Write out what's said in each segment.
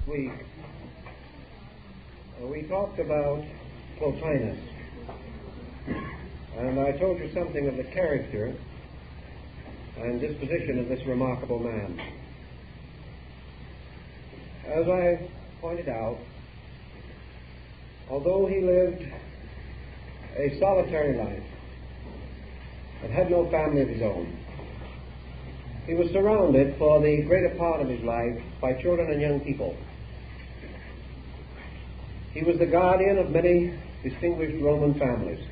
week, we talked about Plotinus, and I told you something of the character and disposition of this remarkable man. As I pointed out, although he lived a solitary life and had no family of his own, he was surrounded for the greater part of his life by children and young people. He was the guardian of many distinguished Roman families,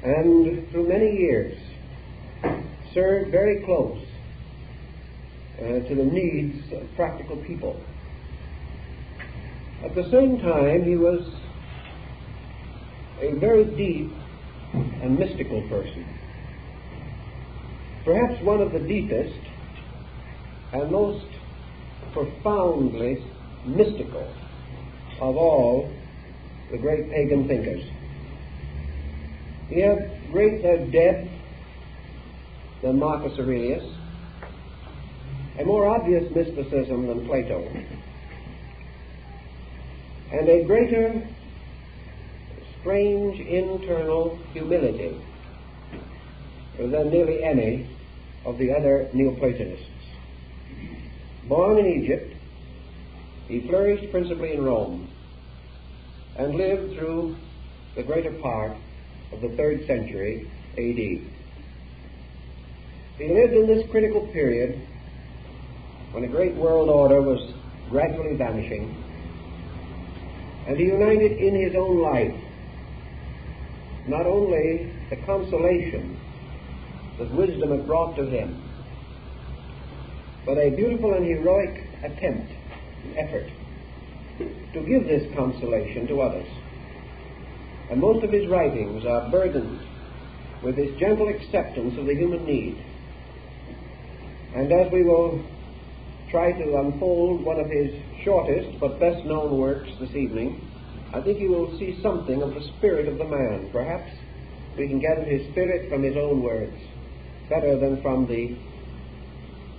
and through many years served very close to the needs of practical people. At the same time, he was a very deep and mystical person, perhaps one of the deepest and most profoundly mystical of all the great pagan thinkers. He had greater depth than Marcus Aurelius, a more obvious mysticism than Plato, and a greater strange internal humility than nearly any of the other Neoplatonists. Born in Egypt, he flourished principally in Rome and lived through the greater part of the 3rd century A.D. He lived in this critical period when a great world order was gradually vanishing, and he united in his own life not only the consolation that wisdom had brought to him, but a beautiful and heroic effort to give this consolation to others. And most of his writings are burdened with this gentle acceptance of the human need. And as we will try to unfold one of his shortest but best known works this evening, I think you will see something of the spirit of the man. Perhaps we can gather his spirit from his own words better than from the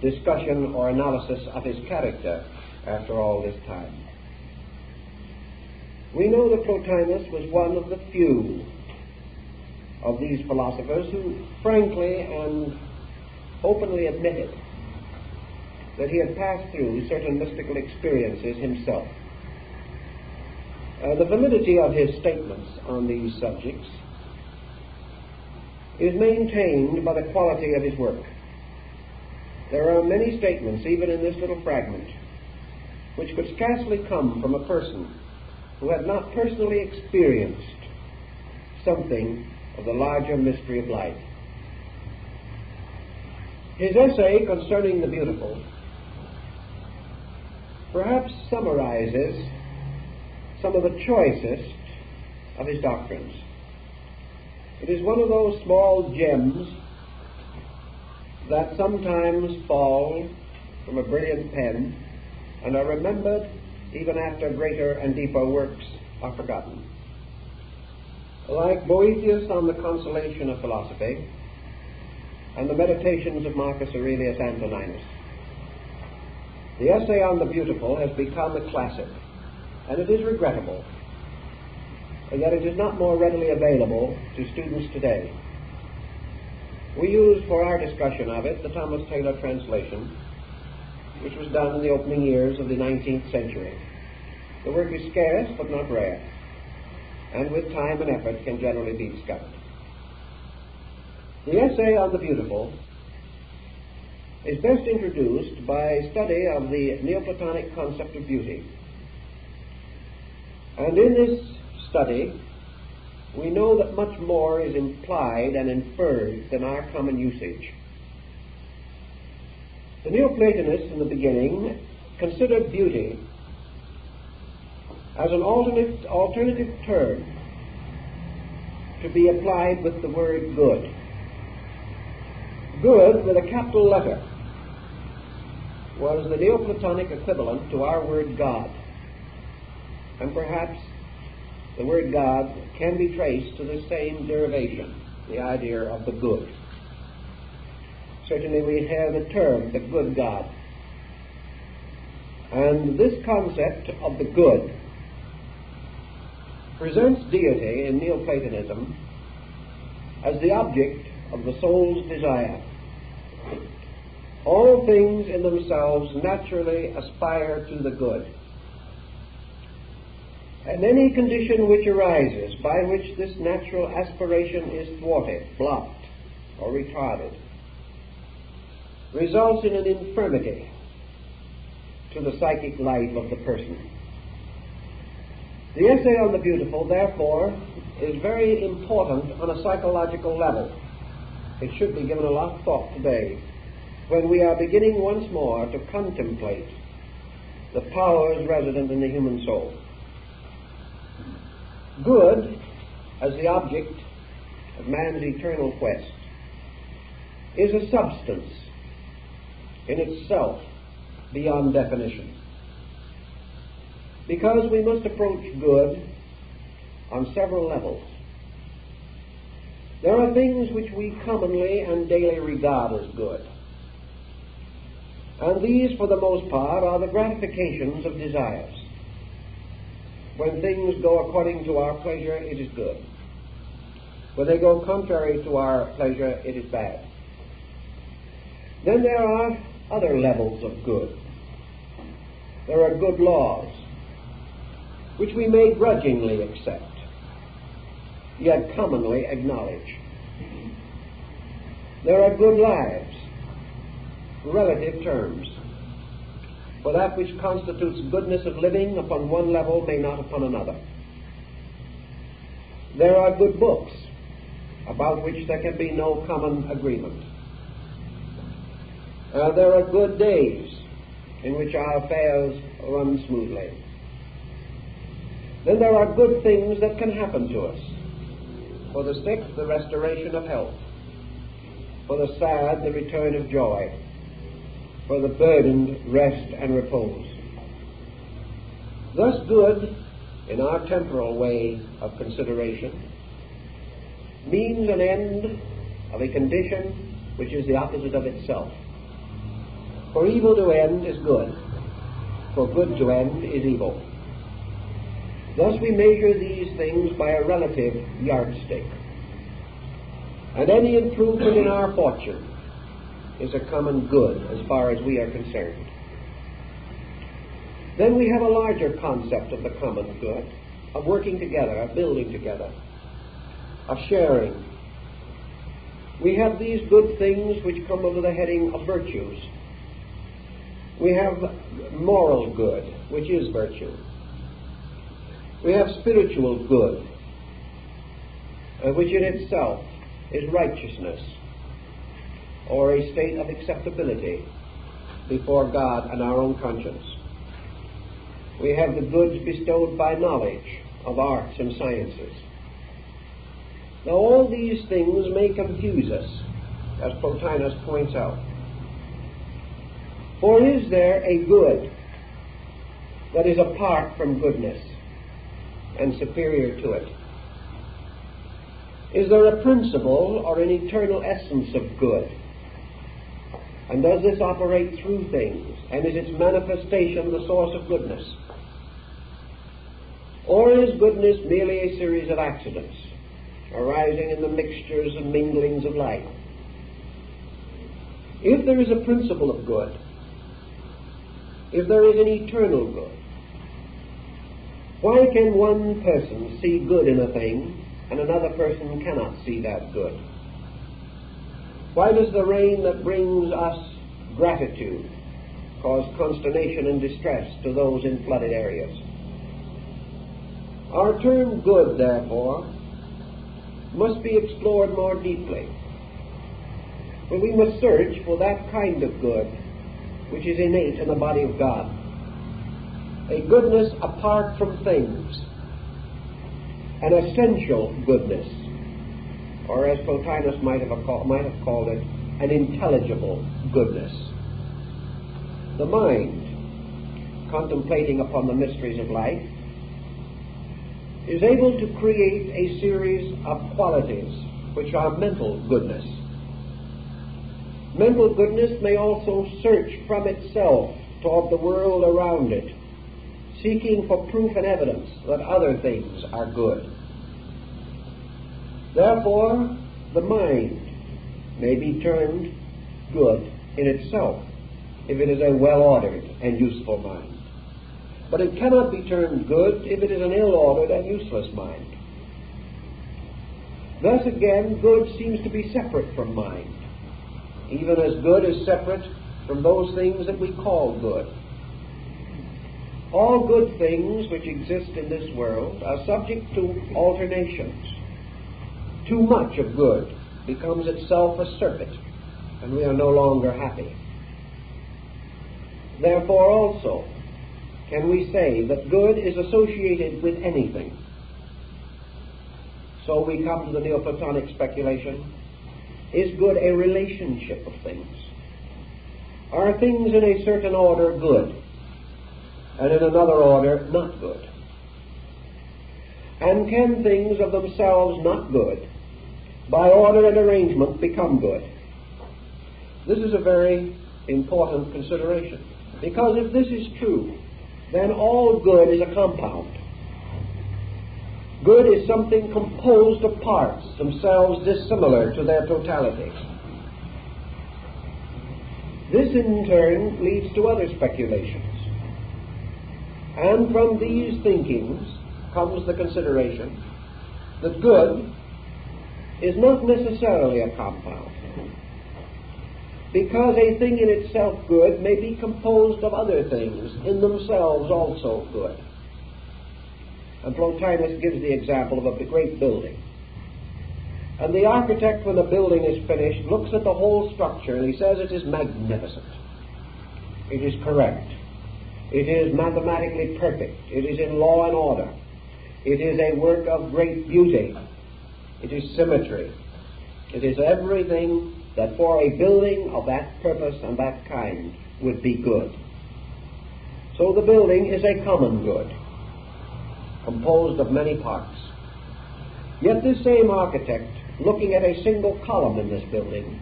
discussion or analysis of his character after all this time. We know that Plotinus was one of the few of these philosophers who frankly and openly admitted that he had passed through certain mystical experiences himself. The validity of his statements on these subjects is maintained by the quality of his work. There are many statements, even in this little fragment, which could scarcely come from a person who had not personally experienced something of the larger mystery of life. His essay concerning the beautiful perhaps summarizes some of the choicest of his doctrines. It is one of those small gems that sometimes fall from a brilliant pen and are remembered even after greater and deeper works are forgotten. Like Boethius on the Consolation of Philosophy and the Meditations of Marcus Aurelius Antoninus, the essay on the beautiful has become a classic, and it is regrettable that it is not more readily available to students today. We use for our discussion of it the Thomas Taylor translation, which was done in the opening years of the 19th century. The work is scarce but not rare, and with time and effort can generally be discovered. The essay on the beautiful is best introduced by a study of the Neoplatonic concept of beauty. And in this study, we know that much more is implied and inferred than our common usage. The Neoplatonists in the beginning considered beauty as an alternative term to be applied with the word good. Good with a capital letter was the Neoplatonic equivalent to our word God. And perhaps the word God can be traced to the same derivation, the idea of the good. Certainly we have the term, the good God. And this concept of the good presents deity in Neoplatonism as the object of the soul's desire. All things in themselves naturally aspire to the good. And any condition which arises by which this natural aspiration is thwarted, blocked, or retarded results in an infirmity to the psychic life of the person. The essay on the beautiful, therefore, is very important on a psychological level. It should be given a lot of thought today when we are beginning once more to contemplate the powers resident in the human soul. Good, as the object of man's eternal quest, is a substance in itself beyond definition. Because we must approach good on several levels. There are things which we commonly and daily regard as good. And these, for the most part, are the gratifications of desires. When things go according to our pleasure, it is good. When they go contrary to our pleasure, it is bad. Then there are other levels of good. There are good laws, which we may grudgingly accept, yet commonly acknowledge. There are good lives, relative terms, for that which constitutes goodness of living upon one level may not upon another. There are good books, about which there can be no common agreement. There are good days, in which our affairs run smoothly. Then there are good things that can happen to us. For the sick, the restoration of health. For the sad, the return of joy. For the burdened, rest and repose. Thus good, in our temporal way of consideration, means an end of a condition which is the opposite of itself. For evil to end is good. For good to end is evil. Thus we measure these things by a relative yardstick. And any improvement in our fortune is a common good as far as we are concerned. Then we have a larger concept of the common good, of working together, of building together, of sharing. We have these good things which come under the heading of virtues. We have moral good, which is virtue. We have spiritual good, which in itself is righteousness, or a state of acceptability before God and our own conscience. We have the goods bestowed by knowledge of arts and sciences. Now all these things may confuse us, as Plotinus points out. For is there a good that is apart from goodness and superior to it? Is there a principle or an eternal essence of good? And does this operate through things? And is its manifestation the source of goodness? Or is goodness merely a series of accidents arising in the mixtures and minglings of life? If there is a principle of good, if there is an eternal good, why can one person see good in a thing and another person cannot see that good? Why does the rain that brings us gratitude cause consternation and distress to those in flooded areas? Our term good, therefore, must be explored more deeply. For we must search for that kind of good which is innate in the body of God, a goodness apart from things, an essential goodness, or as Plotinus might have called it, an intelligible goodness. The mind, contemplating upon the mysteries of life, is able to create a series of qualities which are mental goodness. Mental goodness may also search from itself toward the world around it, seeking for proof and evidence that other things are good. Therefore, the mind may be termed good in itself if it is a well-ordered and useful mind. But it cannot be termed good if it is an ill-ordered and useless mind. Thus again, good seems to be separate from mind, even as good is separate from those things that we call good. All good things which exist in this world are subject to alternations. Too much of good becomes itself a surfeit, and we are no longer happy. Therefore also can we say that good is associated with anything. So we come to the Neoplatonic speculation: is good a relationship of things? Are things in a certain order good, and in another order not good? And can things of themselves not good, by order and arrangement, become good? This is a very important consideration, because if this is true, then all good is a compound. Good is something composed of parts, themselves dissimilar to their totality. This in turn leads to other speculations. And from these thinkings comes the consideration that good is not necessarily a compound, because a thing in itself good may be composed of other things in themselves also good. And Plotinus gives the example of a great building. And the architect, when the building is finished, looks at the whole structure and he says it is magnificent. It is correct. It is mathematically perfect. It is in law and order. It is a work of great beauty. It is symmetry. It is everything that for a building of that purpose and that kind would be good. So the building is a common good, composed of many parts. Yet this same architect, looking at a single column in this building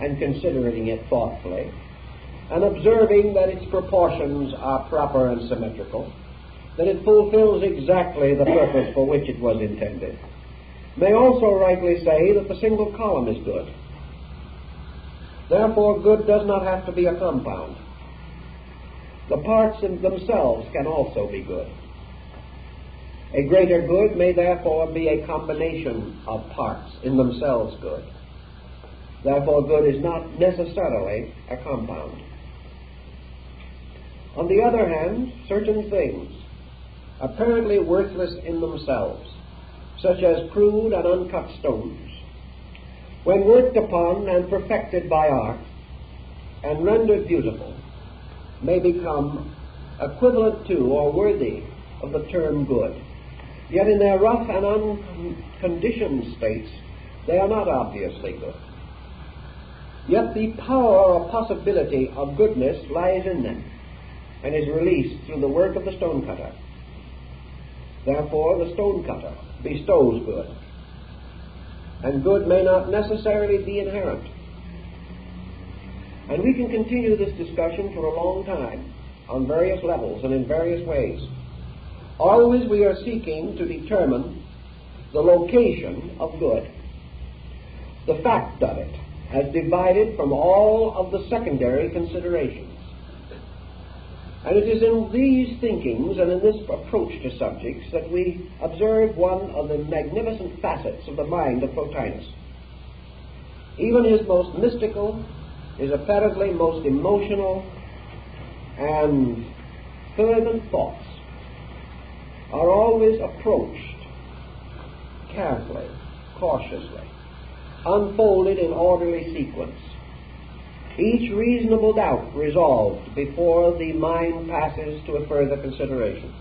and considering it thoughtfully, and observing that its proportions are proper and symmetrical, that it fulfills exactly the purpose for which it was intended, may also rightly say that the single column is good. Therefore, good does not have to be a compound. The parts in themselves can also be good. A greater good may therefore be a combination of parts in themselves good. Therefore, good is not necessarily a compound. On the other hand, certain things, apparently worthless in themselves, such as crude and uncut stones, when worked upon and perfected by art and rendered beautiful, may become equivalent to or worthy of the term good. Yet in their rough and unconditioned states, they are not obviously good. Yet the power or possibility of goodness lies in them and is released through the work of the stonecutter. Therefore, the stonecutter bestows good, and good may not necessarily be inherent. And we can continue this discussion for a long time on various levels and in various ways. Always we are seeking to determine the location of good, the fact of it, as divided from all of the secondary considerations. And it is in these thinkings and in this approach to subjects that we observe one of the magnificent facets of the mind of Plotinus. Even his most mystical, his apparently most emotional and fervent thoughts are always approached carefully, cautiously, unfolded in orderly sequence, each reasonable doubt resolved before the mind passes to a further consideration.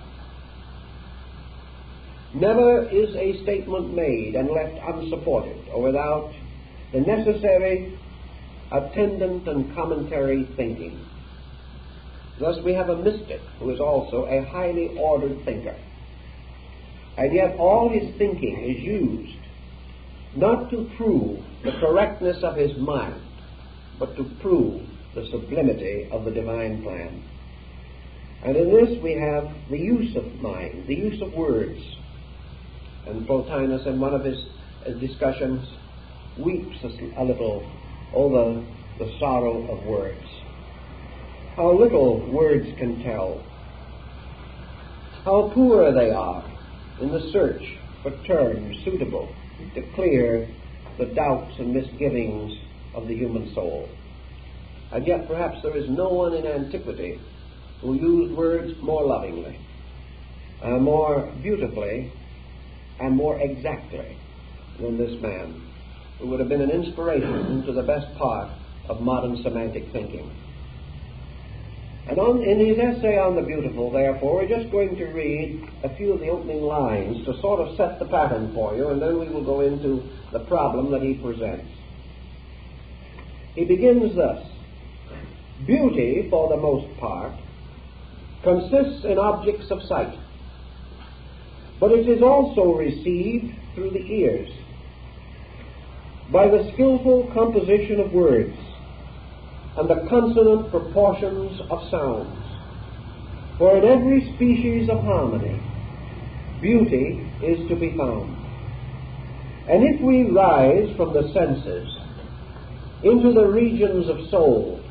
Never is a statement made and left unsupported or without the necessary attendant and commentary thinking. Thus we have a mystic who is also a highly ordered thinker. And yet all his thinking is used not to prove the correctness of his mind, but to prove the sublimity of the divine plan. And in this we have the use of mind, the use of words. And Plotinus, in one of his discussions, weeps a little over the sorrow of words. How little words can tell. How poor they are in the search for terms suitable to clear the doubts and misgivings of the human soul. And yet perhaps there is no one in antiquity who used words more lovingly, more beautifully, and more exactly than this man, who would have been an inspiration to the best part of modern semantic thinking. And in his essay on the beautiful, therefore, we're just going to read a few of the opening lines to sort of set the pattern for you, and then we will go into the problem that he presents. He begins thus: beauty, for the most part, consists in objects of sight, but it is also received through the ears, by the skillful composition of words, and the consonant proportions of sounds. For in every species of harmony, beauty is to be found. And if we rise from the senses into the regions of soul,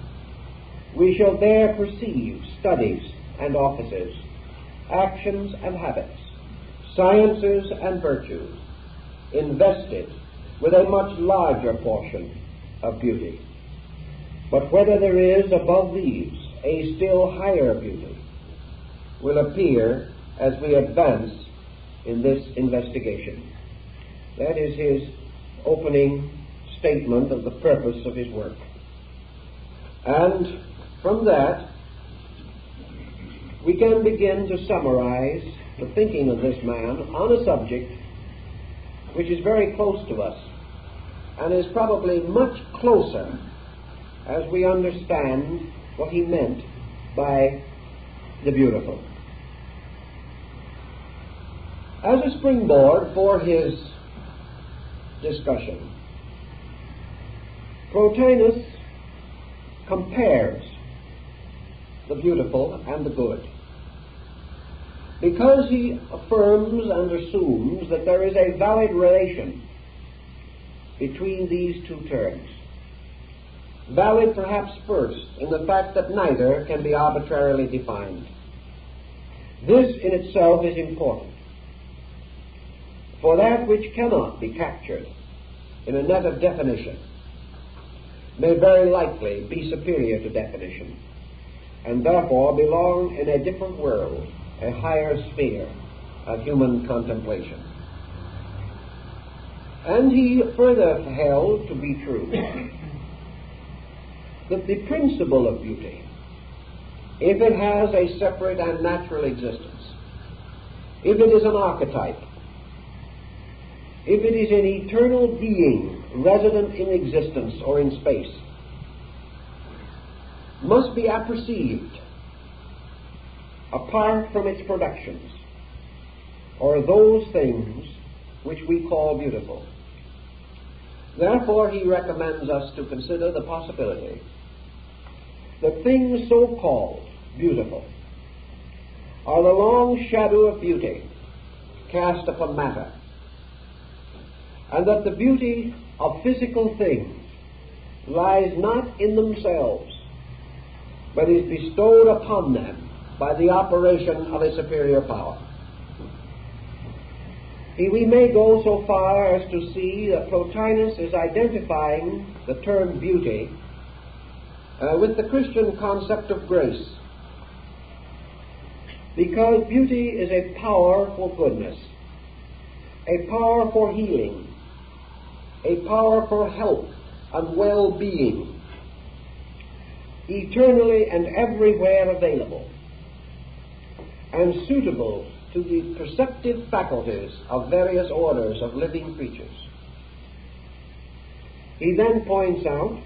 we shall there perceive studies and offices, actions and habits, sciences and virtues, invested with a much larger portion of beauty. But whether there is above these a still higher beauty will appear as we advance in this investigation. That is his opening statement of the purpose of his work. And from that, we can begin to summarize the thinking of this man on a subject which is very close to us and is probably much closer as we understand what he meant by the beautiful. As a springboard for his discussion, Plotinus compares the beautiful and the good, because he affirms and assumes that there is a valid relation between these two terms. Valid perhaps first in the fact that neither can be arbitrarily defined. This in itself is important, for that which cannot be captured in a net of definition may very likely be superior to definition, and therefore belong in a different world, a higher sphere of human contemplation. And he further held to be true that the principle of beauty, if it has a separate and natural existence, if it is an archetype, if it is an eternal being resident in existence or in space, must be apperceived apart from its productions, or those things which we call beautiful. Therefore, he recommends us to consider the possibility that things so called beautiful are the long shadow of beauty cast upon matter, and that the beauty of physical things lies not in themselves, but is bestowed upon them by the operation of a superior power. We may go so far as to see that Plotinus is identifying the term beauty with the Christian concept of grace, because beauty is a power for goodness, a power for healing, a power for health and well-being, eternally and everywhere available, and suitable to the perceptive faculties of various orders of living creatures. He then points out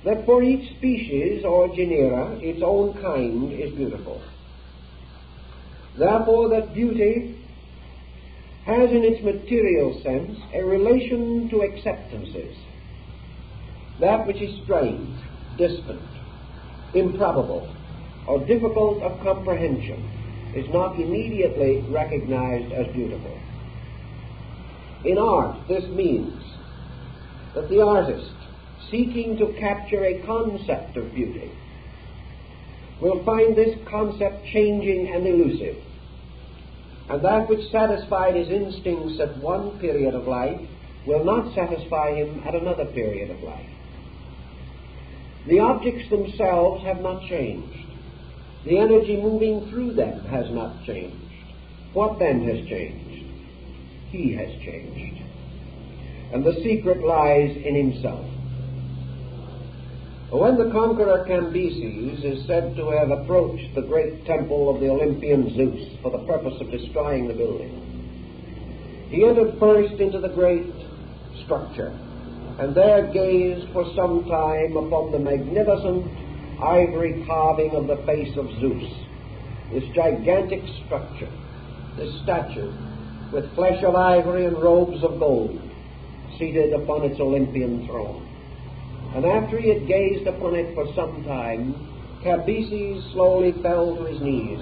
that for each species or genera, its own kind is beautiful. Therefore, that beauty has in its material sense a relation to acceptances, that which is strange, distant, improbable, or difficult of comprehension is not immediately recognized as beautiful. In art, this means that the artist, seeking to capture a concept of beauty, will find this concept changing and elusive, and that which satisfied his instincts at one period of life will not satisfy him at another period of life. The objects themselves have not changed. The energy moving through them has not changed. What then has changed? He has changed. And the secret lies in himself. When the conqueror Cambyses is said to have approached the great temple of the Olympian Zeus for the purpose of destroying the building, he entered first into the great structure, and there gazed for some time upon the magnificent ivory carving of the face of Zeus, this gigantic structure, this statue, with flesh of ivory and robes of gold, seated upon its Olympian throne. And after he had gazed upon it for some time, Cambyses slowly fell to his knees,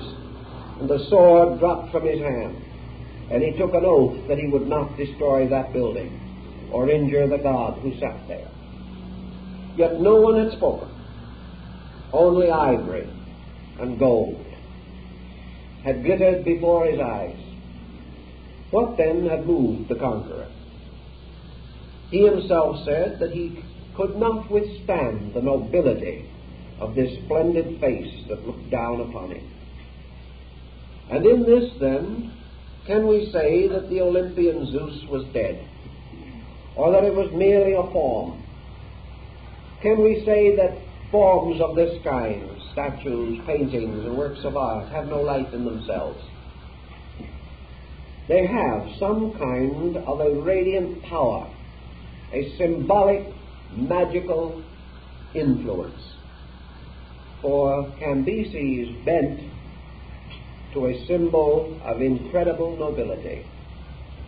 and the sword dropped from his hand, and he took an oath that he would not destroy that building or injure the god who sat there. Yet no one had spoken. Only ivory and gold had glittered before his eyes. What then had moved the conqueror? He himself said that he could not withstand the nobility of this splendid face that looked down upon him. And in this, then, can we say that the Olympian Zeus was dead, or that it was merely a form? Can we say that forms of this kind, statues, paintings, and works of art, have no life in themselves? They have some kind of a radiant power, a symbolic, magical influence. For Cambyses bent to a symbol of incredible nobility,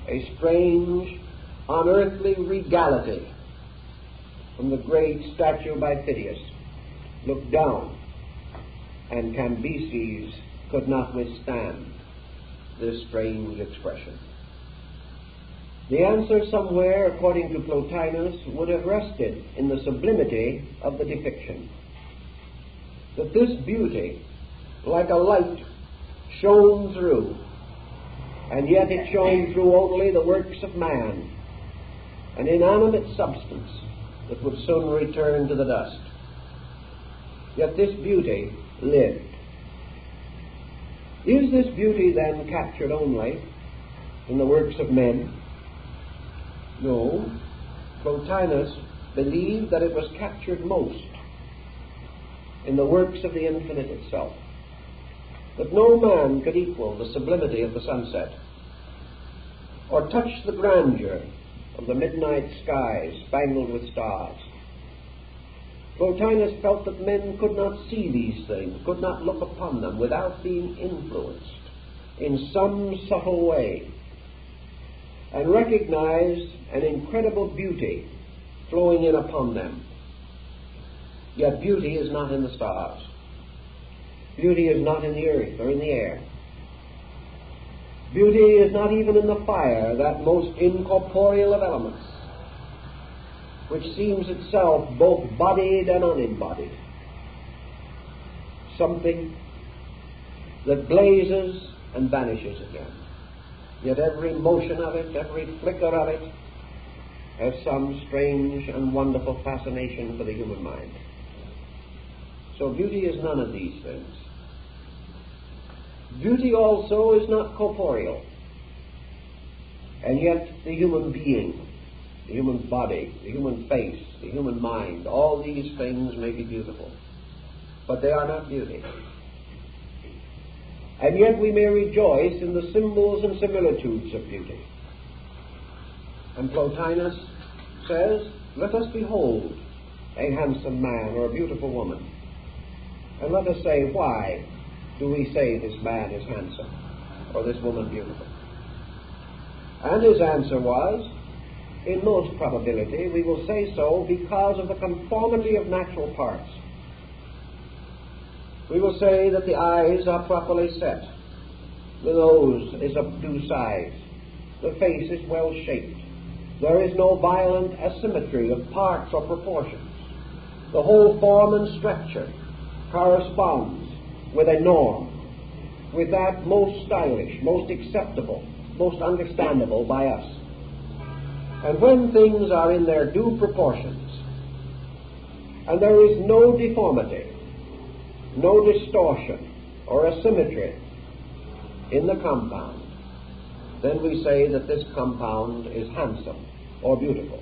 a strange, unearthly regality. From the great statue by Phidias looked down, and Cambyses could not withstand this strange expression. The answer somewhere, according to Plotinus, would have rested in the sublimity of the depiction. That this beauty, like a light, shone through, and yet it shone through only the works of man, an inanimate substance that would soon return to the dust. Yet this beauty lived. Is this beauty then captured only in the works of men? No. Plotinus believed that it was captured most in the works of the infinite itself, that no man could equal the sublimity of the sunset, or touch the grandeur of the midnight sky spangled with stars. Plotinus felt that men could not see these things, could not look upon them without being influenced in some subtle way, and recognized an incredible beauty flowing in upon them. Yet beauty is not in the stars. Beauty is not in the earth or in the air. Beauty is not even in the fire, that most incorporeal of elements, which seems itself both bodied and unembodied. Something that blazes and vanishes again. Yet every motion of it, every flicker of it, has some strange and wonderful fascination for the human mind. So beauty is none of these things. Beauty also is not corporeal. And yet the human being, the human body, the human face, the human mind, all these things may be beautiful, but they are not beauty. And yet we may rejoice in the symbols and similitudes of beauty. And Plotinus says, let us behold a handsome man or a beautiful woman, and let us say, why do we say this man is handsome or this woman beautiful? And his answer was, in most probability, we will say so because of the conformity of natural parts. We will say that the eyes are properly set, the nose is of due size, the face is well shaped, there is no violent asymmetry of parts or proportions, the whole form and structure corresponds with a norm, with that most stylish, most acceptable, most understandable by us. And when things are in their due proportions, and there is no deformity, no distortion or asymmetry in the compound, then we say that this compound is handsome or beautiful.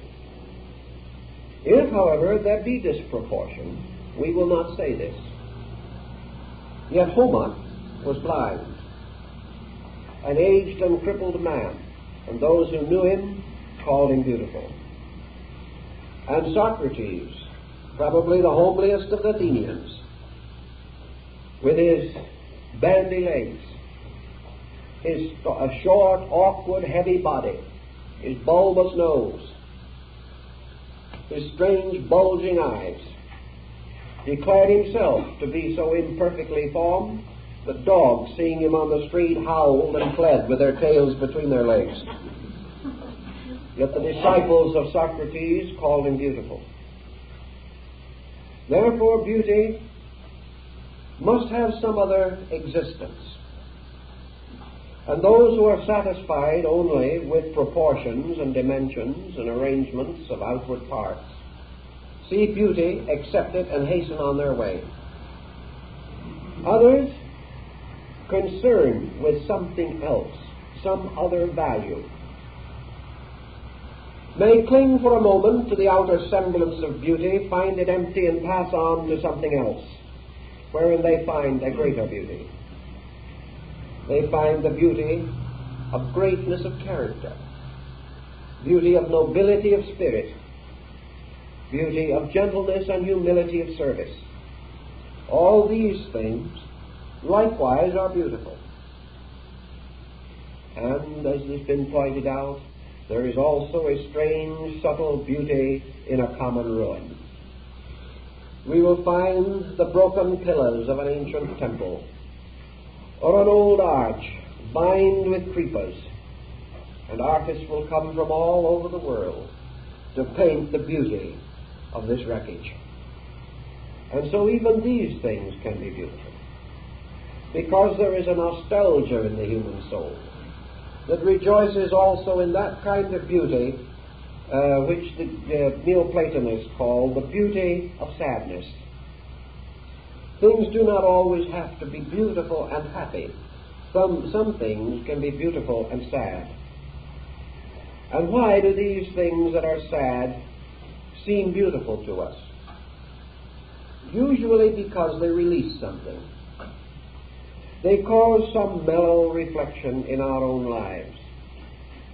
If, however, there be disproportion, we will not say this. Yet Homer was blind, an aged and crippled man, and those who knew him called him beautiful. And Socrates, probably the homeliest of the Athenians, with his bandy legs, his short, awkward, heavy body, his bulbous nose, his strange, bulging eyes, declared himself to be so imperfectly formed that dogs, seeing him on the street, howled and fled with their tails between their legs. Yet the disciples of Socrates called him beautiful. Therefore, beauty must have some other existence. And those who are satisfied only with proportions and dimensions and arrangements of outward parts see beauty, accept it, and hasten on their way. Others, concerned with something else, some other value, may cling for a moment to the outer semblance of beauty, find it empty, and pass on to something else, wherein they find a greater beauty. They find the beauty of greatness of character, beauty of nobility of spirit, beauty of gentleness and humility of service. All these things likewise are beautiful. And as has been pointed out, there is also a strange, subtle beauty in a common ruin. We will find the broken pillars of an ancient temple, or an old arch lined with creepers, and artists will come from all over the world to paint the beauty of this wreckage. And so even these things can be beautiful, because there is a nostalgia in the human soul that rejoices also in that kind of beauty which the Neoplatonists call the beauty of sadness. Things do not always have to be beautiful and happy. Some things can be beautiful and sad. And why do these things that are sad seem beautiful to us? Usually because they release something. They cause some mellow reflection in our own lives.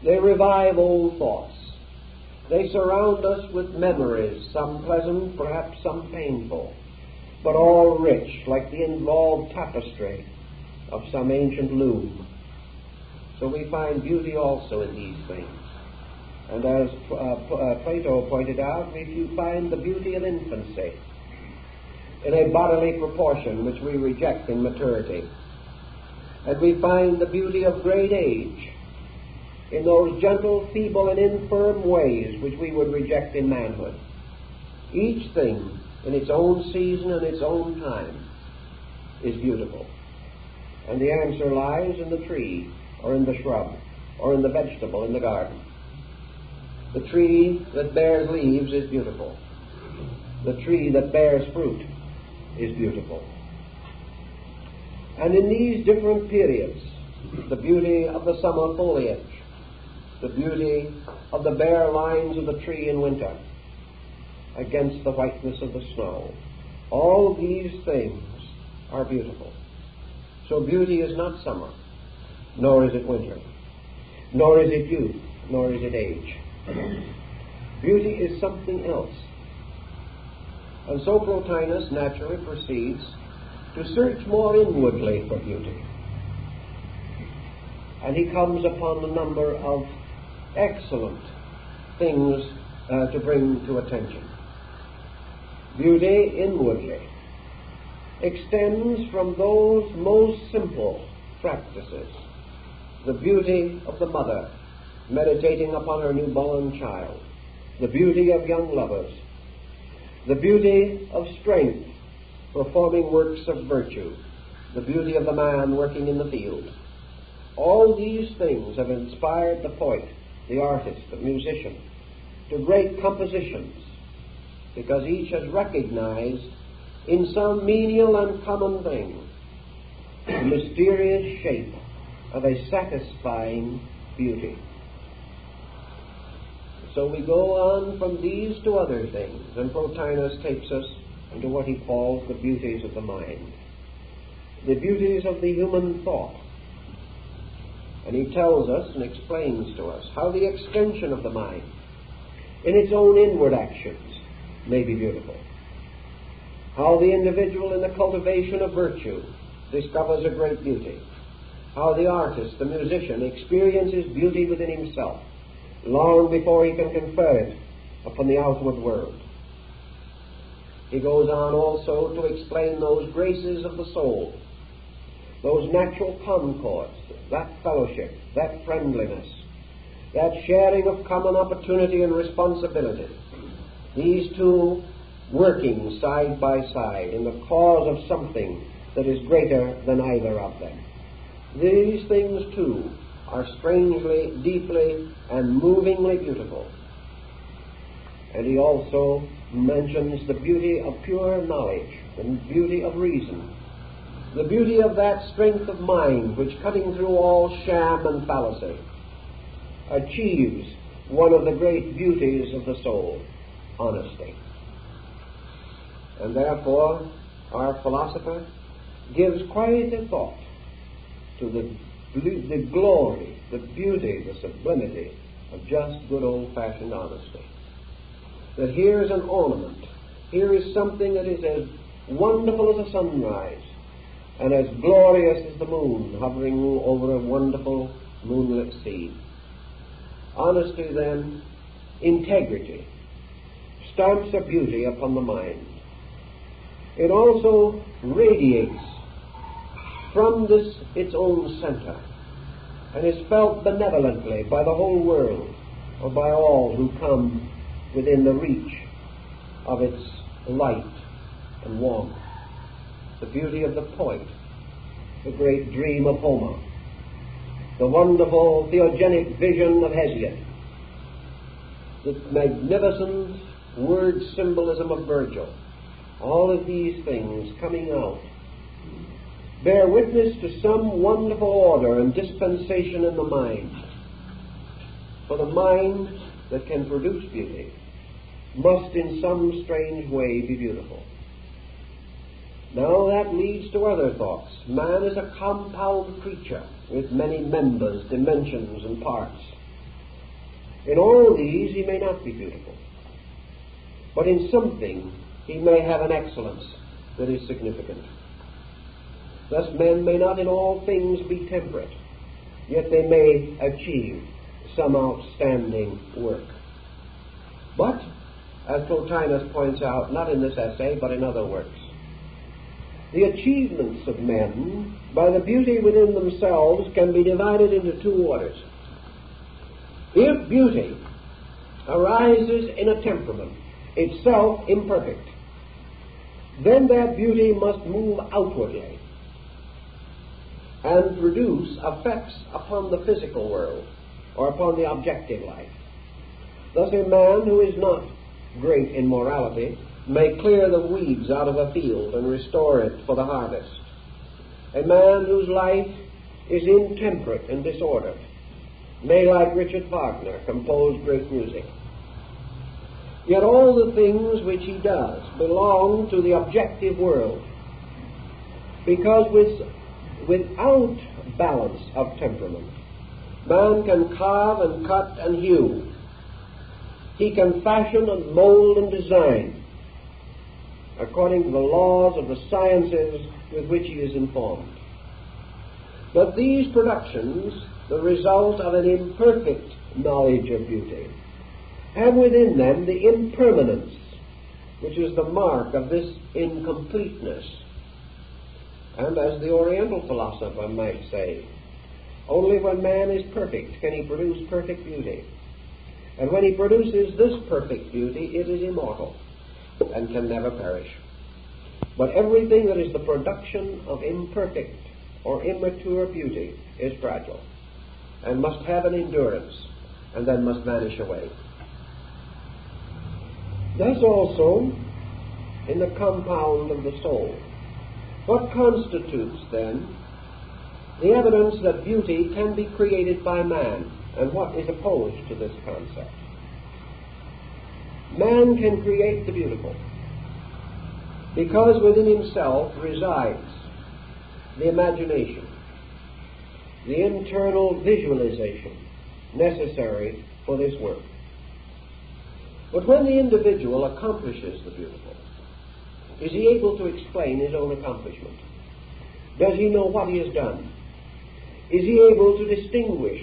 They revive old thoughts. They surround us with memories, some pleasant, perhaps some painful, but all rich, like the involved tapestry of some ancient loom. So we find beauty also in these things. And as Plato pointed out, we find the beauty of infancy in a bodily proportion which we reject in maturity. And we find the beauty of great age in those gentle, feeble, and infirm ways which we would reject in manhood. Each thing in its own season and its own time is beautiful. And the answer lies in the tree, or in the shrub, or in the vegetable in the garden. The tree that bears leaves is beautiful. The tree that bears fruit is beautiful. And in these different periods, the beauty of the summer foliage, the beauty of the bare lines of the tree in winter against the whiteness of the snow, all these things are beautiful. So beauty is not summer, nor is it winter, nor is it youth, nor is it age. Beauty is something else. And so Plotinus naturally proceeds to search more inwardly for beauty. And he comes upon a number of excellent things to bring to attention. Beauty inwardly. extends from those most simple practices. The beauty of the mother meditating upon her newborn child, the beauty of young lovers, the beauty of strength performing works of virtue, the beauty of the man working in the field. All these things have inspired the poet, the artist, the musician, to great compositions, because each has recognized in some menial and common thing the mysterious shape of a satisfying beauty. So we go on from these to other things, and Plotinus takes us into what he calls the beauties of the mind, the beauties of the human thought. And he tells us and explains to us how the extension of the mind in its own inward actions may be beautiful, how the individual in the cultivation of virtue discovers a great beauty, how the artist, the musician, experiences beauty within himself long before he can confer it upon the outward world. He goes on also to explain those graces of the soul, those natural concords, that fellowship, that friendliness, that sharing of common opportunity and responsibility, these two working side by side in the cause of something that is greater than either of them. These things, too, are strangely, deeply, and movingly beautiful. And he also mentions the beauty of pure knowledge, the beauty of reason, the beauty of that strength of mind which, cutting through all sham and fallacy, achieves one of the great beauties of the soul, honesty. And therefore our philosopher gives quite a thought to the glory, the beauty, the sublimity of just good old-fashioned honesty. That here is an ornament, here is something that is as wonderful as a sunrise and as glorious as the moon hovering over a wonderful moonlit sea. Honesty, then, integrity, stamps a beauty upon the mind. It also radiates from this its own center and is felt benevolently by the whole world, or by all who come within the reach of its light and warmth. The beauty of the poet, the great dream of Homer, the wonderful theogenic vision of Hesiod, the magnificent word symbolism of Virgil, all of these things coming out bear witness to some wonderful order and dispensation in the mind. For the mind that can produce beauty must in some strange way be beautiful. Now that leads to other thoughts. Man is a compound creature with many members, dimensions, and parts. In all these he may not be beautiful, but in something he may have an excellence that is significant. Thus men may not in all things be temperate, yet they may achieve some outstanding work. But, as Plotinus points out, not in this essay, but in other works, the achievements of men, by the beauty within themselves, can be divided into two orders. If beauty arises in a temperament, itself imperfect, then that beauty must move outwardly and produce effects upon the physical world or upon the objective life. Thus a man who is not great in morality may clear the weeds out of a field and restore it for the harvest. A man whose life is intemperate and disordered may, like Richard Wagner, compose great music. Yet all the things which he does belong to the objective world, because without balance of temperament, man can carve and cut and hew. He can fashion and mold and design according to the laws of the sciences with which he is informed. But these productions, the result of an imperfect knowledge of beauty, have within them the impermanence which is the mark of this incompleteness And as the Oriental philosopher might say, only when man is perfect can he produce perfect beauty. And when he produces this perfect beauty, it is immortal and can never perish. But everything that is the production of imperfect or immature beauty is fragile and must have an endurance and then must vanish away. Thus also in the compound of the soul. What constitutes, then, the evidence that beauty can be created by man, and what is opposed to this concept? Man can create the beautiful because within himself resides the imagination, the internal visualization necessary for this work. But when the individual accomplishes the beautiful, is he able to explain his own accomplishment? Does he know what he has done? Is he able to distinguish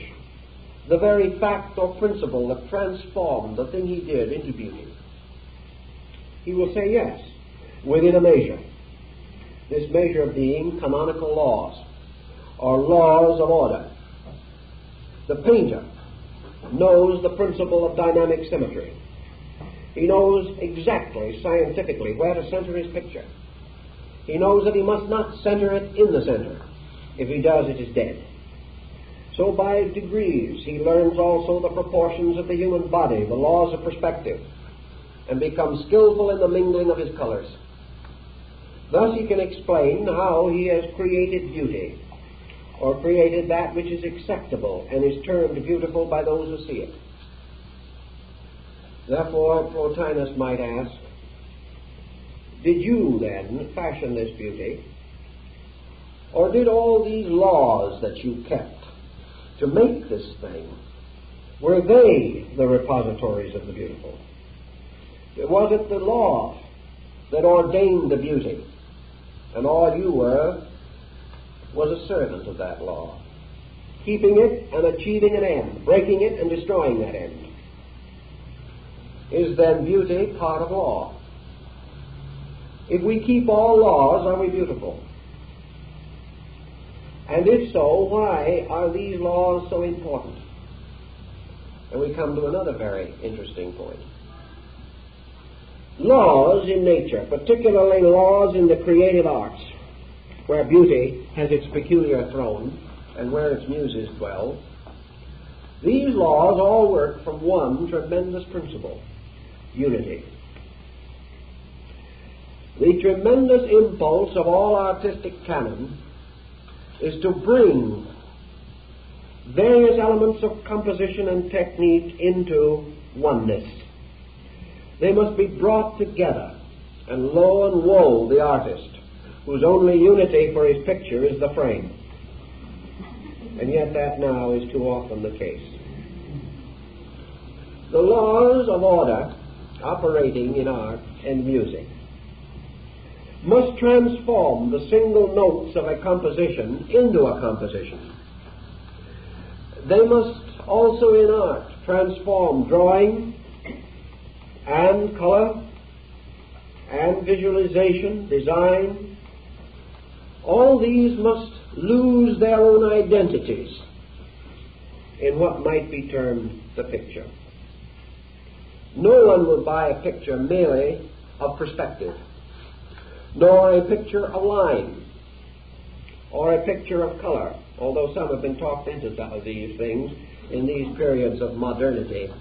the very fact or principle that transformed the thing he did into beauty? He will say yes, within a measure. This measure being canonical laws, or laws of order. The painter knows the principle of dynamic symmetry. He knows exactly, scientifically, where to center his picture. He knows that he must not center it in the center. If he does, it is dead. So by degrees he learns also the proportions of the human body, the laws of perspective, and becomes skillful in the mingling of his colors. Thus he can explain how he has created beauty, or created that which is acceptable and is termed beautiful by those who see it. Therefore, Plotinus might ask, did you then fashion this beauty? Or did all these laws that you kept to make this thing, were they the repositories of the beautiful? Was it the law that ordained the beauty, and all you were was a servant of that law, keeping it and achieving an end, breaking it and destroying that end? Is then beauty part of law? If we keep all laws, are we beautiful? And if so, why are these laws so important? And we come to another very interesting point. Laws in nature, particularly laws in the creative arts, where beauty has its peculiar throne and where its muses dwell, these laws all work from one tremendous principle: unity. The tremendous impulse of all artistic canon is to bring various elements of composition and technique into oneness. They must be brought together, and lo and woe the artist whose only unity for his picture is the frame. And yet that now is too often the case. The laws of order operating in art and music must transform the single notes of a composition into a composition. They must also in art transform drawing and color and visualization, design. All these must lose their own identities in what might be termed the picture. No one will buy a picture merely of perspective, nor a picture of line, or a picture of color, although some have been talked into some of these things in these periods of modernity.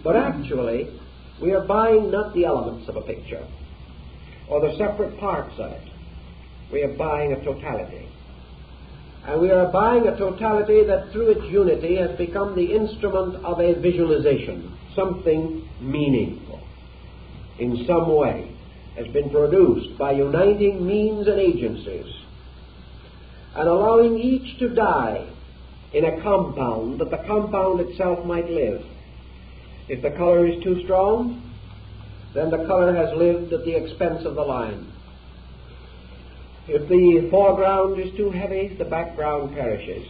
But actually, we are buying not the elements of a picture, or the separate parts of it. We are buying a totality. And we are buying a totality that through its unity has become the instrument of a visualization. Something meaningful in some way has been produced by uniting means and agencies and allowing each to die in a compound that the compound itself might live. If the color is too strong, then the color has lived at the expense of the line. If the foreground is too heavy, the background perishes.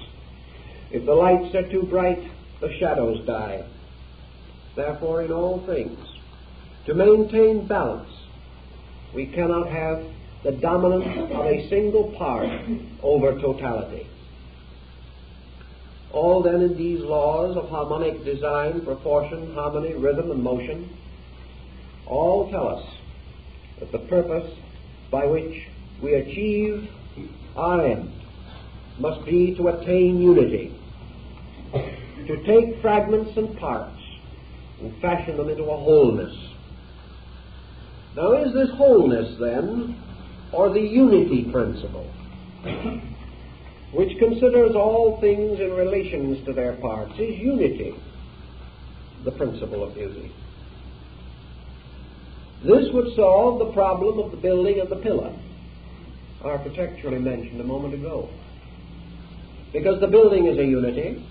If the lights are too bright, the shadows die. Therefore, in all things, to maintain balance, we cannot have the dominance of a single part over totality. All then in these laws of harmonic design, proportion, harmony, rhythm, and motion, all tell us that the purpose by which we achieve our end must be to attain unity, to take fragments and parts and fashion them into a wholeness. Now, is this wholeness, then, or the unity principle, which considers all things in relations to their parts, is unity the principle of beauty? This would solve the problem of the building and the pillar, architecturally mentioned a moment ago. Because the building is a unity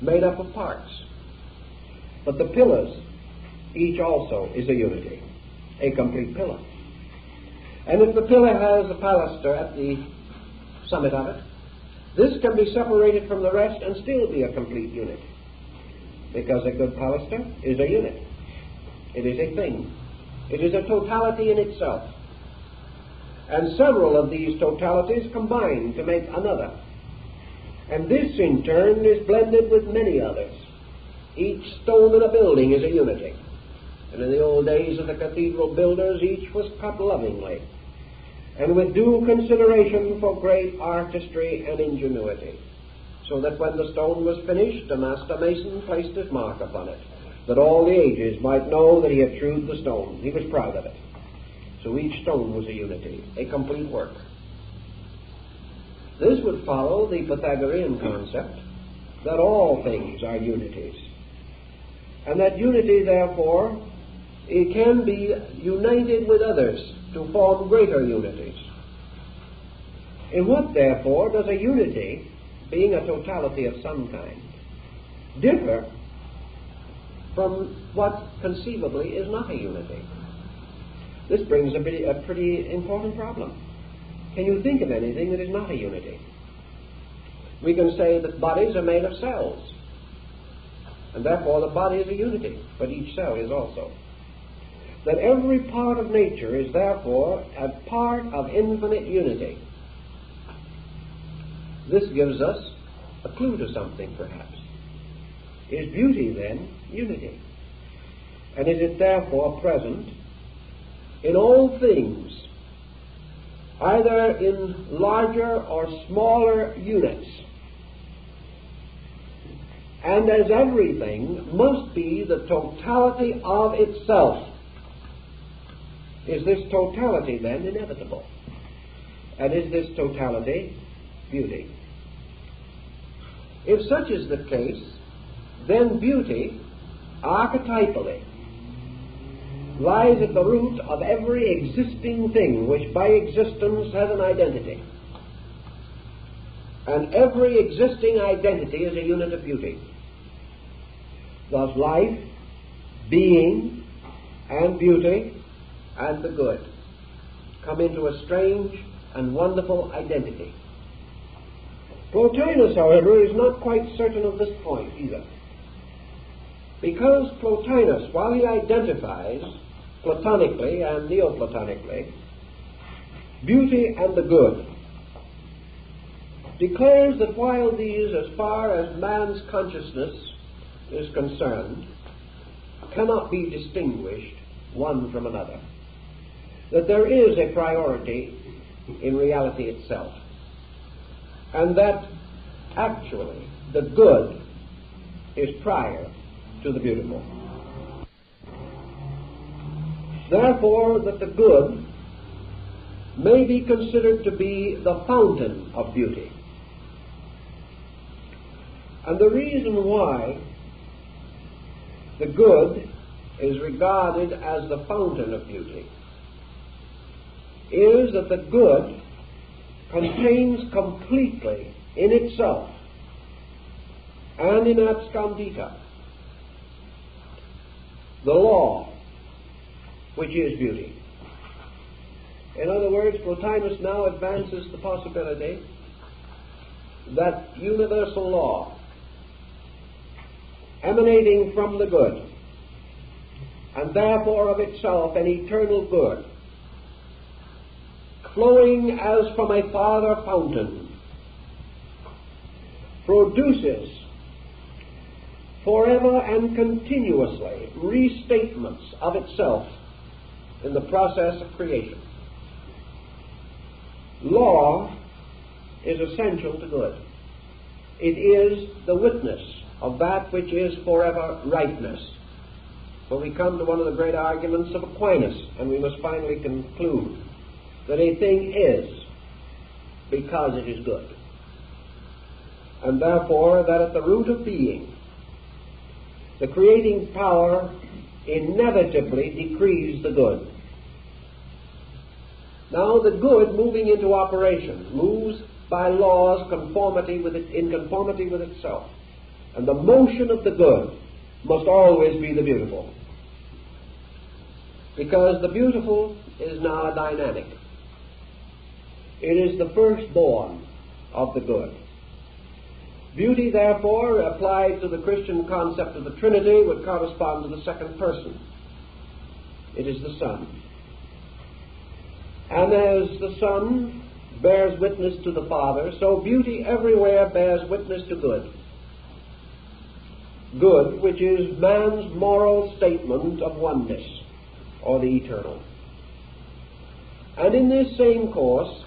made up of parts. But the pillars, each also is a unity, a complete pillar. And if the pillar has a pilaster at the summit of it, this can be separated from the rest and still be a complete unit. Because a good pilaster is a unit. It is a thing. It is a totality in itself. And several of these totalities combine to make another. And this, in turn, is blended with many others. Each stone in a building is a unity. And in the old days of the cathedral builders, each was cut lovingly, and with due consideration for great artistry and ingenuity, so that when the stone was finished, the master mason placed his mark upon it, that all the ages might know that he had hewed the stone. He was proud of it. So each stone was a unity, a complete work. This would follow the Pythagorean concept that all things are unities, and that unity, therefore, it can be united with others to form greater unities. In what, therefore, does a unity, being a totality of some kind, differ from what conceivably is not a unity? This brings a pretty important problem. Can you think of anything that is not a unity? We can say that bodies are made of cells, and therefore the body is a unity, but each cell is also. That every part of nature is therefore a part of infinite unity. This gives us a clue to something, perhaps. Is beauty, then, unity? And is it therefore present in all things, either in larger or smaller units? And as everything must be the totality of itself, is this totality then inevitable? And is this totality beauty? If such is the case, then beauty, archetypally, lies at the root of every existing thing which by existence has an identity. And every existing identity is a unit of beauty. Thus life, being, and beauty, and the good come into a strange and wonderful identity. Plotinus, however, is not quite certain of this point either. Because Plotinus, while he identifies platonically and neoplatonically beauty and the good, declares that while these, as far as man's consciousness is concerned, cannot be distinguished one from another, that there is a priority in reality itself, and that actually the good is prior to the beautiful. Therefore, that the good may be considered to be the fountain of beauty. And the reason why the good is regarded as the fountain of beauty is that the good contains completely in itself and in abscondita the law which is beauty. In other words, Plotinus now advances the possibility that universal law emanating from the good, and therefore of itself an eternal good, flowing as from a farther fountain, produces forever and continuously restatements of itself in the process of creation. Law is essential to good. It is the witness of that which is forever rightness. So we come to one of the great arguments of Aquinas, and we must finally conclude that a thing is because it is good, and therefore that at the root of being, the creating power inevitably decrees the good. Now the good, moving into operation, moves by laws in conformity with itself, and the motion of the good must always be the beautiful, because the beautiful is now dynamic. It is the firstborn of the good. Beauty, therefore, applied to the Christian concept of the Trinity, would correspond to the second person. It is the Son. And as the Son bears witness to the Father, so beauty everywhere bears witness to good. Good, which is man's moral statement of oneness, or the eternal. And in this same course,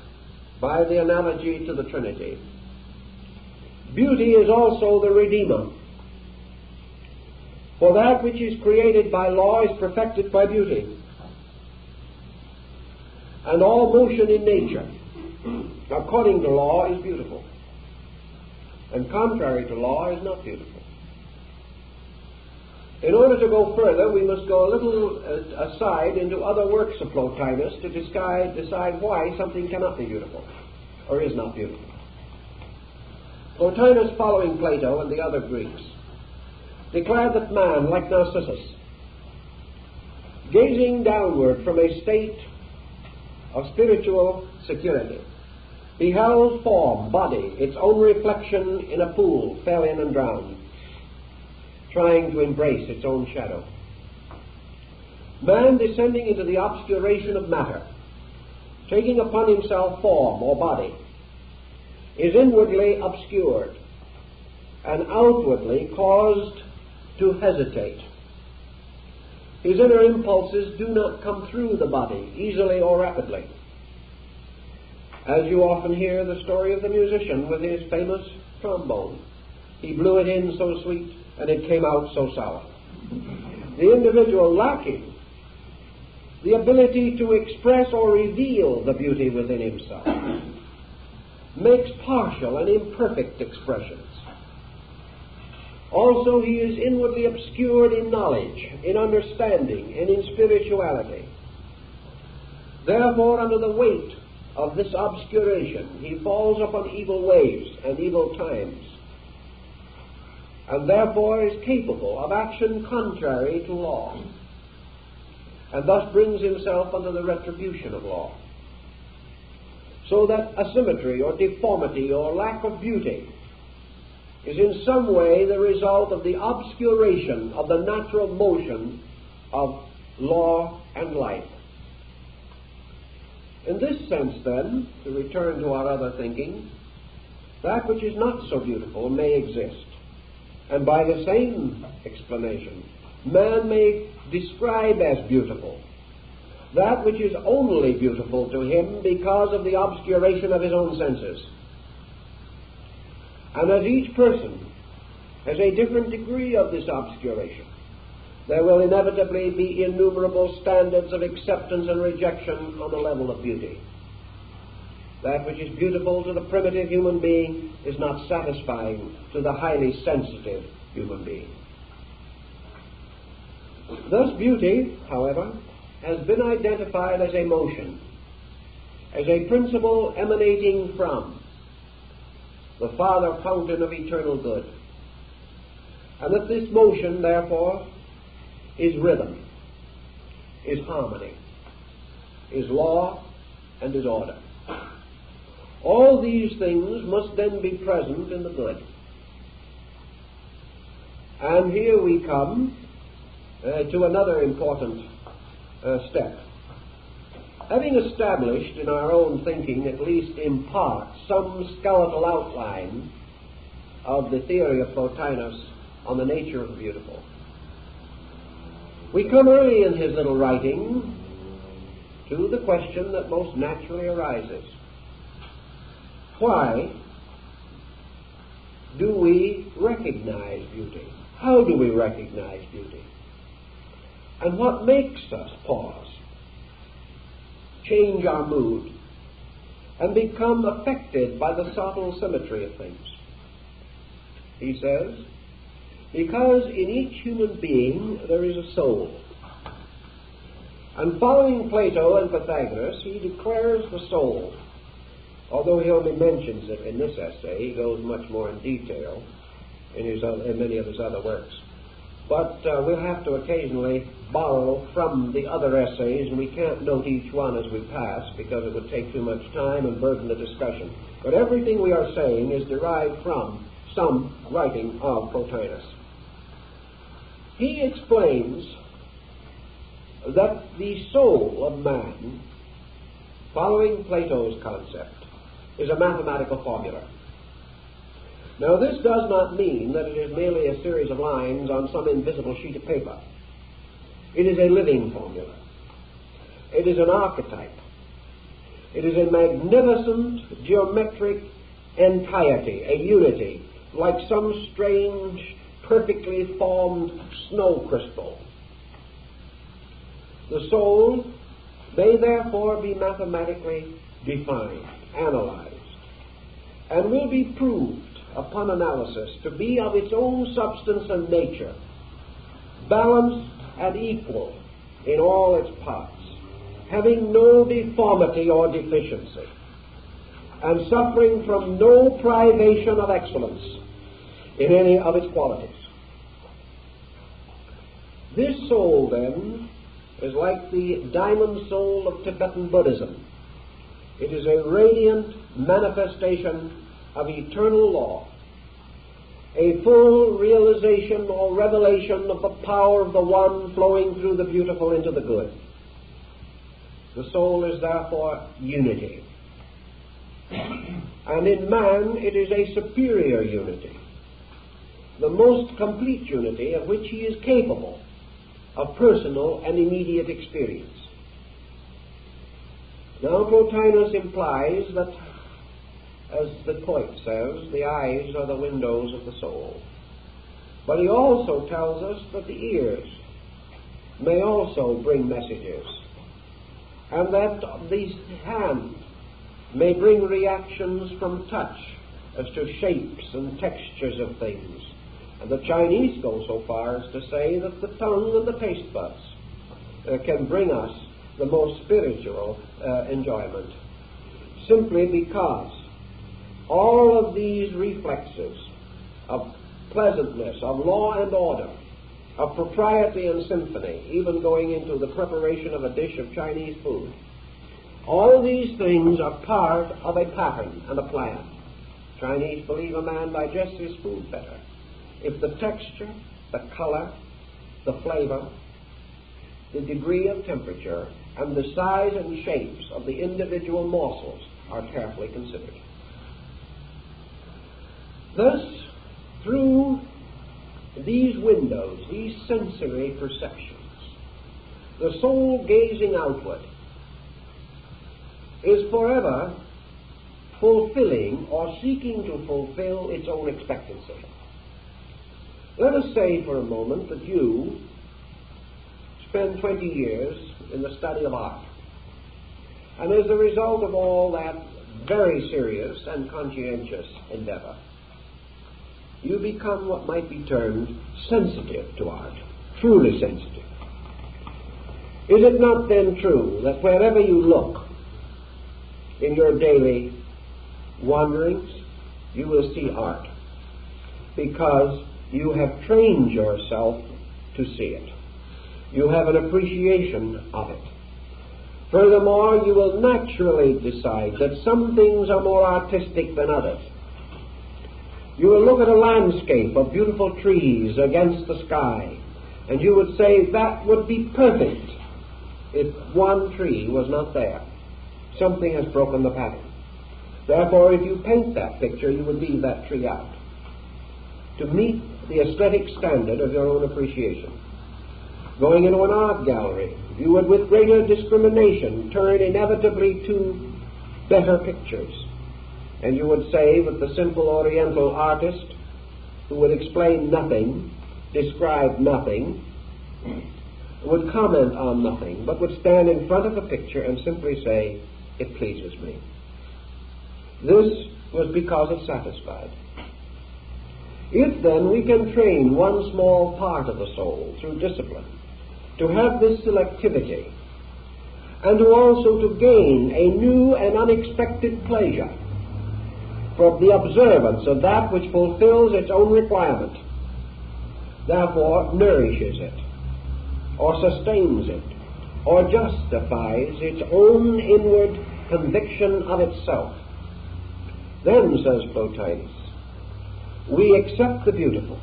by the analogy to the Trinity, beauty is also the Redeemer. For that which is created by law is perfected by beauty. And all motion in nature, according to law, is beautiful. And contrary to law is not beautiful. In order to go further, we must go a little aside into other works of Plotinus to decide why something cannot be beautiful, or is not beautiful. Plotinus, following Plato and the other Greeks, declared that man, like Narcissus, gazing downward from a state of spiritual security, beheld form, body, its own reflection in a pool, fell in and drowned, trying to embrace its own shadow. Man, descending into the obscuration of matter, taking upon himself form or body, is inwardly obscured and outwardly caused to hesitate. His inner impulses do not come through the body easily or rapidly. As you often hear the story of the musician with his famous trombone. He blew it in so sweet and it came out so sour. The individual lacking the ability to express or reveal the beauty within himself makes partial and imperfect expressions. Also, he is inwardly obscured in knowledge, in understanding, and in spirituality. Therefore, under the weight of this obscuration, he falls upon evil ways and evil times, and therefore is capable of action contrary to law, and thus brings himself under the retribution of law. So that asymmetry or deformity or lack of beauty is in some way the result of the obscuration of the natural motion of law and life. In this sense, then, to return to our other thinking, that which is not so beautiful may exist. And by the same explanation, man may describe as beautiful that which is only beautiful to him because of the obscuration of his own senses. And as each person has a different degree of this obscuration, there will inevitably be innumerable standards of acceptance and rejection on the level of beauty. That which is beautiful to the primitive human being is not satisfying to the highly sensitive human being. Thus beauty, however, has been identified as a motion, as a principle emanating from the Father fountain of eternal good, and that this motion, therefore, is rhythm, is harmony, is law, and is order. All these things must then be present in the good. And here we come to another important step. Having established in our own thinking, at least in part, some skeletal outline of the theory of Plotinus on the nature of the beautiful, we come early in his little writing to the question that most naturally arises. Why do we recognize beauty? How do we recognize beauty? And what makes us pause, change our mood, and become affected by the subtle symmetry of things? He says, because in each human being there is a soul. And following Plato and Pythagoras, he declares the soul. Although he only mentions it in this essay, he goes much more in detail in many of his other works. But we'll have to occasionally borrow from the other essays, and we can't note each one as we pass because it would take too much time and burden the discussion. But everything we are saying is derived from some writing of Plotinus. He explains that the soul of man, following Plato's concept, is a mathematical formula. Now, this does not mean that it is merely a series of lines on some invisible sheet of paper. It is a living formula. It is an archetype. It is a magnificent geometric entirety, a unity, like some strange, perfectly formed snow crystal. The soul may therefore be mathematically defined, analyzed, and will be proved upon analysis to be of its own substance and nature, balanced and equal in all its parts, having no deformity or deficiency, and suffering from no privation of excellence in any of its qualities. This soul, then, is like the diamond soul of Tibetan Buddhism. It is a radiant manifestation of eternal law, a full realization or revelation of the power of the one flowing through the beautiful into the good. The soul is therefore unity. And in man it is a superior unity, the most complete unity of which he is capable of personal and immediate experience. Now, Plotinus implies that, as the poet says, the eyes are the windows of the soul. But he also tells us that the ears may also bring messages, and that the hand may bring reactions from touch as to shapes and textures of things. And the Chinese go so far as to say that the tongue and the taste buds can bring us the most spiritual enjoyment, simply because all of these reflexes of pleasantness, of law and order, of propriety and symphony, even going into the preparation of a dish of Chinese food, all of these things are part of a pattern and a plan. Chinese believe a man digests his food better if the texture, the color, the flavor, the degree of temperature, and the size and shapes of the individual morsels are carefully considered. Thus, through these windows, these sensory perceptions, the soul gazing outward is forever fulfilling or seeking to fulfill its own expectancy. Let us say for a moment that you spend 20 years in the study of art, and as a result of all that very serious and conscientious endeavor, you become what might be termed sensitive to art, truly sensitive. Is it not then true that wherever you look in your daily wanderings, you will see art, because you have trained yourself to see it. You have an appreciation of it. Furthermore, you will naturally decide that some things are more artistic than others. You will look at a landscape of beautiful trees against the sky, and you would say that would be perfect if one tree was not there. Something has broken the pattern. Therefore, if you paint that picture, you would leave that tree out to meet the aesthetic standard of your own appreciation. Going into an art gallery, you would with greater discrimination turn inevitably to better pictures. And you would say with the simple Oriental artist who would explain nothing, describe nothing, would comment on nothing, but would stand in front of a picture and simply say, "It pleases me." This was because it satisfied. If then we can train one small part of the soul through discipline to have this selectivity, and to also to gain a new and unexpected pleasure from the observance of that which fulfills its own requirement, therefore nourishes it, or sustains it, or justifies its own inward conviction of itself, then, says Plotinus, we accept the beautiful,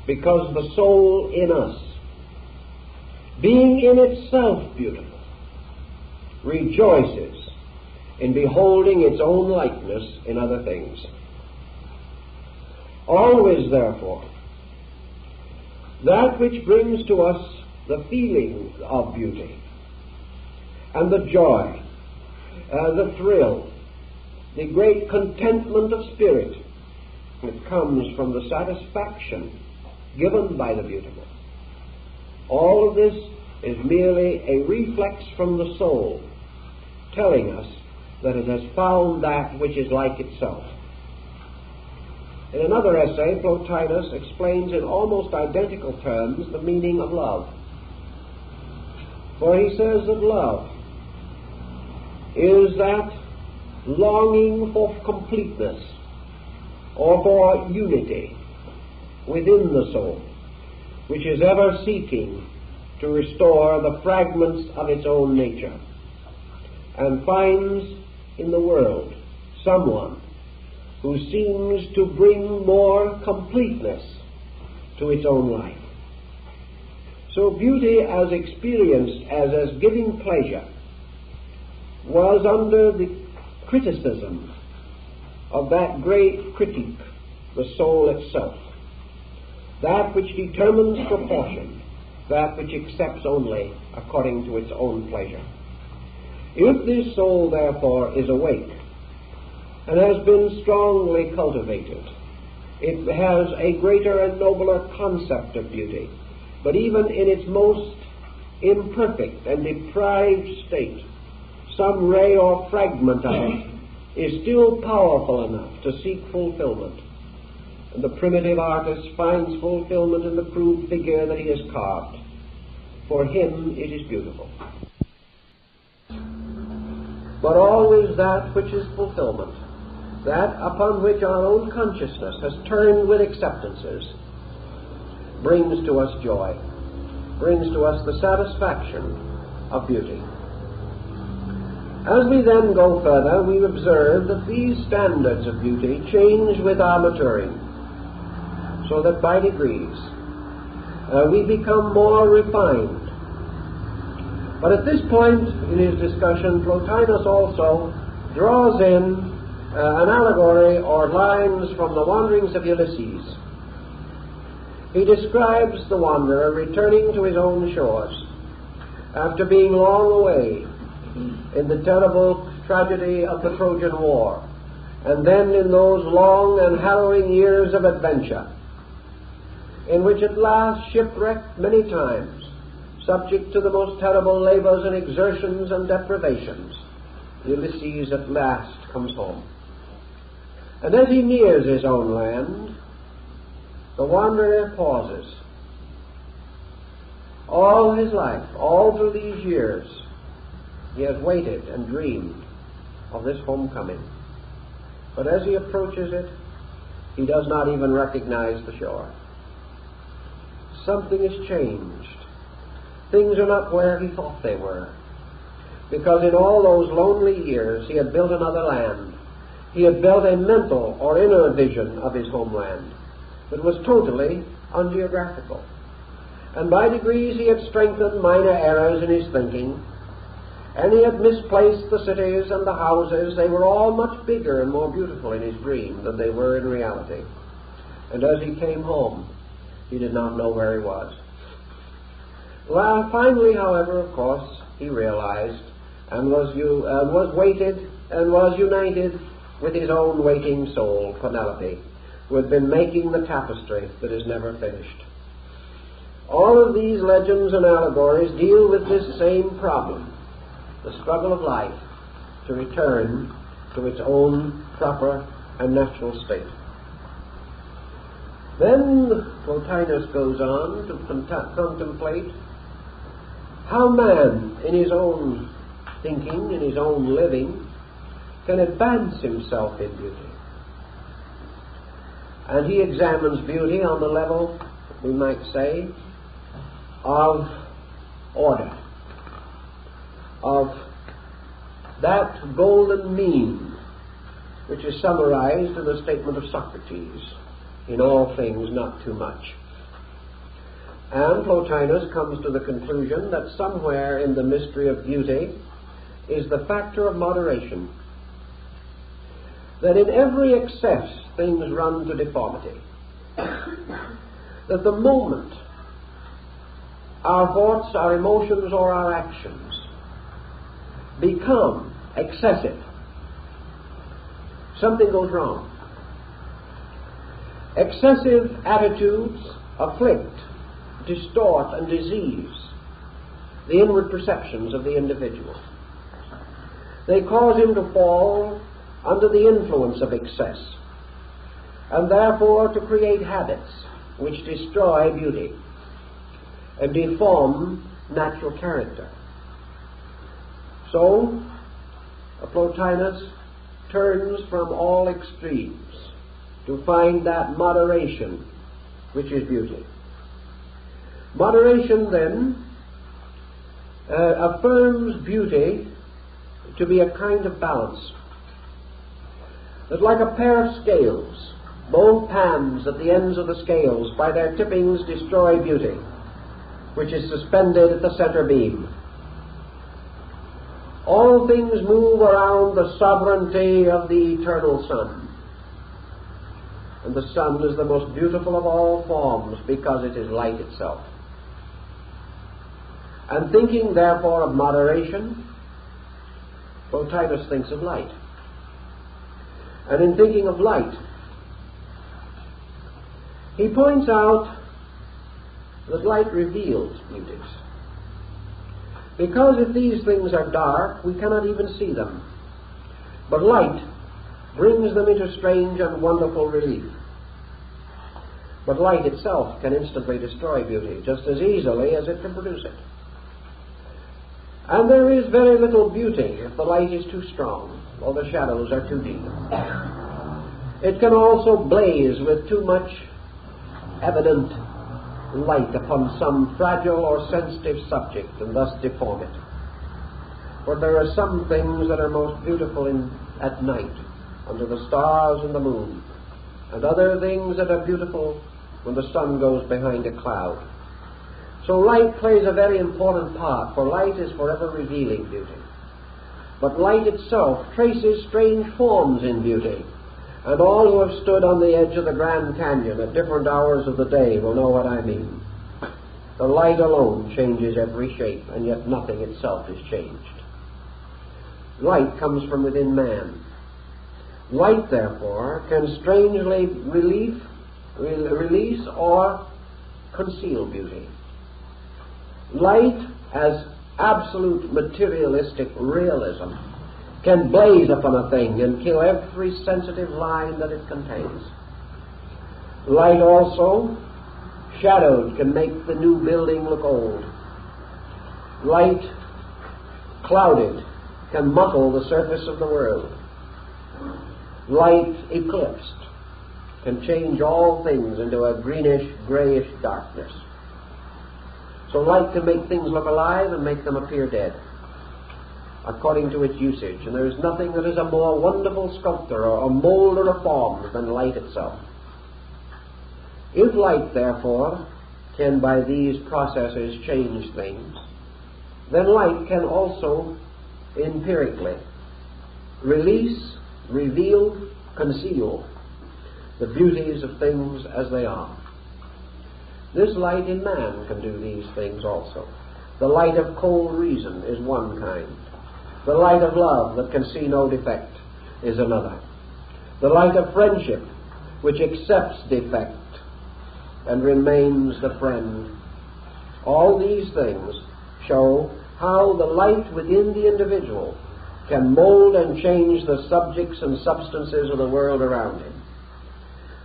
because the soul in us, being in itself beautiful, rejoices in beholding its own likeness in other things. Always, therefore, that which brings to us the feeling of beauty and the joy, the thrill, the great contentment of spirit that comes from the satisfaction given by the beautiful. All of this is merely a reflex from the soul telling us that it has found that which is like itself. In another essay, Plotinus explains in almost identical terms the meaning of love. For he says that love is that longing for completeness or for unity within the soul, which is ever seeking to restore the fragments of its own nature, and finds in the world someone who seems to bring more completeness to its own life. So beauty as experienced as giving pleasure was under the criticism of that great critique, the soul itself, that which determines proportion, that which accepts only according to its own pleasure. If this soul, therefore, is awake and has been strongly cultivated, it has a greater and nobler concept of beauty, but even in its most imperfect and deprived state, some ray or fragment of it is still powerful enough to seek fulfillment. And the primitive artist finds fulfillment in the crude figure that he has carved. For him it is beautiful. But always that which is fulfillment, that upon which our own consciousness has turned with acceptances, brings to us joy, brings to us the satisfaction of beauty. As we then go further, we observe that these standards of beauty change with our maturing, so that by degrees we become more refined. But at this point in his discussion, Plotinus also draws in an allegory or lines from the wanderings of Ulysses. He describes the wanderer returning to his own shores after being long away in the terrible tragedy of the Trojan War, and then in those long and harrowing years of adventure, in which at last, shipwrecked many times, subject to the most terrible labors and exertions and deprivations, Ulysses at last comes home. And as he nears his own land, the wanderer pauses. All his life, all through these years, he has waited and dreamed of this homecoming. But as he approaches it, he does not even recognize the shore. Something has changed. Things are not where he thought they were, because in all those lonely years he had built another land. He had built a mental or inner vision of his homeland that was totally ungeographical. And by degrees he had strengthened minor errors in his thinking, and he had misplaced the cities and the houses. They were all much bigger and more beautiful in his dream than they were in reality. And as he came home, he did not know where he was. Well, finally, however, of course, he realized and was united with his own waiting soul, Penelope, who had been making the tapestry that is never finished. All of these legends and allegories deal with this same problem, the struggle of life to return to its own proper and natural state. Then Plotinus goes on to contemplate how man, in his own thinking, in his own living, can advance himself in beauty. And he examines beauty on the level, we might say, of order, of that golden mean which is summarized in the statement of Socrates, in all things not too much. And Plotinus comes to the conclusion that somewhere in the mystery of beauty is the factor of moderation, that in every excess things run to deformity, that the moment our thoughts, our emotions, or our actions become excessive, something goes wrong. Excessive attitudes afflict, distort, and disease the inward perceptions of the individual. They cause him to fall under the influence of excess, and therefore to create habits which destroy beauty and deform natural character. So, Plotinus turns from all extremes to find that moderation which is beauty. Moderation, then, affirms beauty to be a kind of balance, that like a pair of scales, both pans at the ends of the scales by their tippings destroy beauty, which is suspended at the center beam. All things move around the sovereignty of the eternal sun. And the sun is the most beautiful of all forms because it is light itself. And thinking therefore of moderation, Plotinus thinks of light. And in thinking of light, he points out that light reveals beauties. Because if these things are dark, we cannot even see them. But light brings them into strange and wonderful relief. But light itself can instantly destroy beauty, just as easily as it can produce it. And there is very little beauty if the light is too strong or the shadows are too deep. It can also blaze with too much evident light upon some fragile or sensitive subject and thus deform it. For there are some things that are most beautiful at night, under the stars and the moon, and other things that are beautiful when the sun goes behind a cloud. So light plays a very important part, for light is forever revealing beauty. But light itself traces strange forms in beauty, and all who have stood on the edge of the Grand Canyon at different hours of the day will know what I mean. The light alone changes every shape, and yet nothing itself is changed. Light comes from within man. Light, therefore, can strangely release or conceal beauty. Light, as absolute materialistic realism, can blaze upon a thing and kill every sensitive line that it contains. Light also, shadowed, can make the new building look old. Light, clouded, can muffle the surface of the world. Light, eclipsed, can change all things into a greenish, grayish darkness. So light can make things look alive and make them appear dead, according to its usage. And there is nothing that is a more wonderful sculptor or a molder of forms than light itself. If light, therefore, can by these processes change things, then light can also empirically release, reveal, conceal the beauties of things as they are. This light in man can do these things also. The light of cold reason is one kind. The light of love that can see no defect is another. The light of friendship, which accepts defect and remains the friend. All these things show how the light within the individual can mold and change the subjects and substances of the world around him.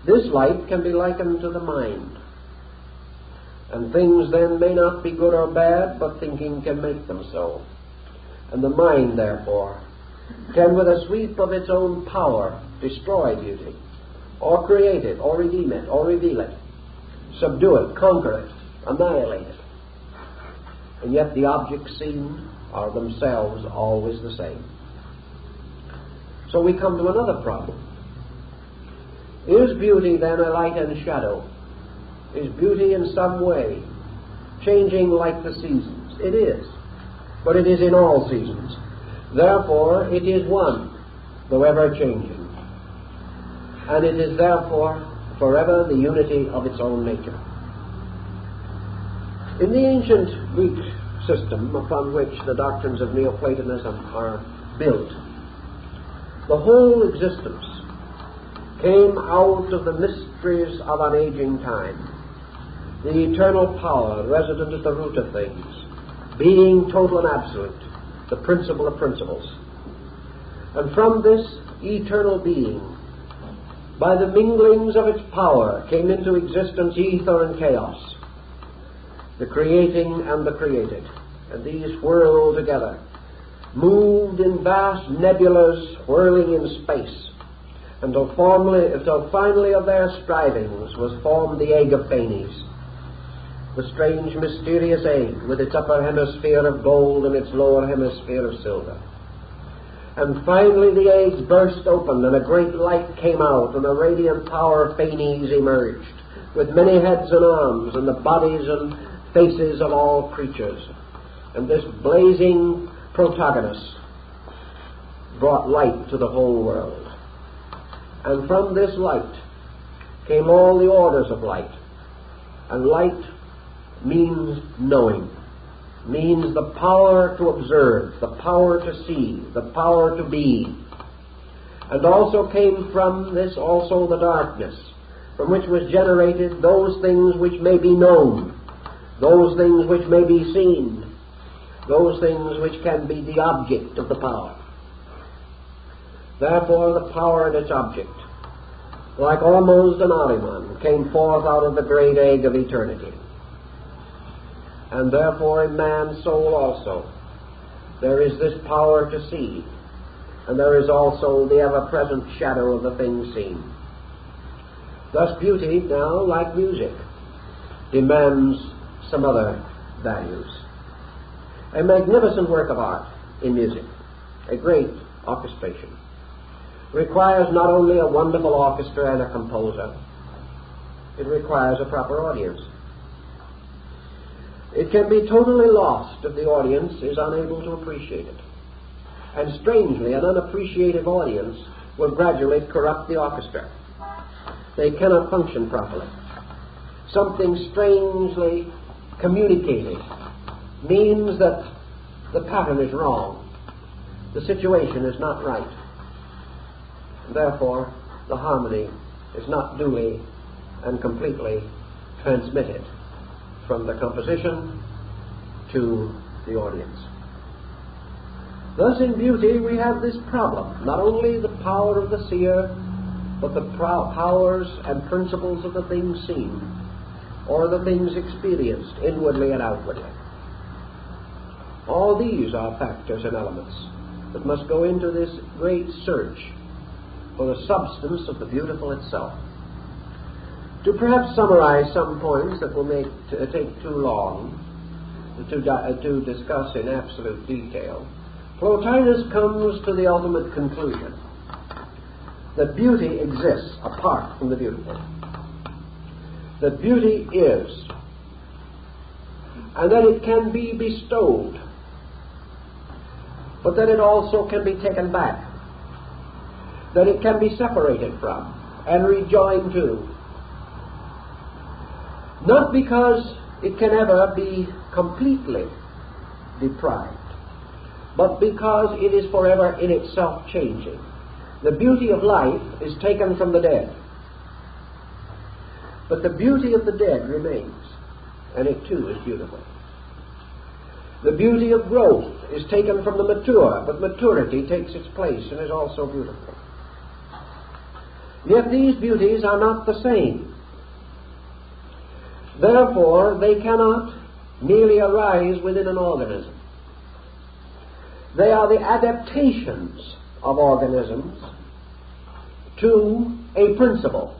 This light can be likened to the mind. And things then may not be good or bad, but thinking can make them so. And the mind, therefore, can with a sweep of its own power destroy beauty, or create it, or redeem it, or reveal it, subdue it, conquer it, annihilate it. And yet the objects seen are themselves always the same. So we come to another problem. Is beauty then a light and shadow? Is beauty in some way changing like the seasons? It is, but it is in all seasons. Therefore, it is one, though ever changing. And it is therefore forever the unity of its own nature. In the ancient Greek system upon which the doctrines of Neoplatonism are built, the whole existence came out of the mysteries of an aging time. The eternal power resident at the root of things, being total and absolute, the principle of principles. And from this eternal being, by the minglings of its power, came into existence ether and chaos, the creating and the created. And these whirled together, moved in vast nebulas whirling in space, until finally of their strivings was formed the egg of Phanes, the strange mysterious egg with its upper hemisphere of gold and its lower hemisphere of silver. And finally the eggs burst open, and a great light came out, and the radiant power of Phanes emerged, with many heads and arms, and the bodies and faces of all creatures. And this blazing protagonist brought light to the whole world. And from this light came all the orders of light. And light means knowing, means the power to observe, the power to see, the power to be. And also came from this also the darkness, from which was generated those things which may be known, those things which may be seen, those things which can be the object of the power. Therefore the power and its object, like almost an Ahriman, came forth out of the great egg of eternity. And therefore in man's soul also there is this power to see, and there is also the ever-present shadow of the things seen. Thus beauty now, like music, demands some other values. A magnificent work of art in music, a great orchestration, requires not only a wonderful orchestra and a composer, it requires a proper audience. It can be totally lost if the audience is unable to appreciate it. And strangely, an unappreciative audience will gradually corrupt the orchestra. They cannot function properly. Something strangely communicated means that the pattern is wrong. The situation is not right. Therefore, the harmony is not duly and completely transmitted from the composition to the audience. Thus in beauty we have this problem, not only the power of the seer, but the powers and principles of the things seen, or the things experienced inwardly and outwardly. All these are factors and elements that must go into this great search for the substance of the beautiful itself. To perhaps summarize some points that will take too long to discuss in absolute detail, Plotinus comes to the ultimate conclusion that beauty exists apart from the beautiful. That beauty is and that it can be bestowed, but that it also can be taken back, that it can be separated from and rejoined to. Not because it can ever be completely deprived, but because it is forever in itself changing. The beauty of life is taken from the dead, but the beauty of the dead remains, and it too is beautiful. The beauty of growth is taken from the mature, but maturity takes its place and is also beautiful. Yet these beauties are not the same. Therefore, they cannot merely arise within an organism. They are the adaptations of organisms to a principle.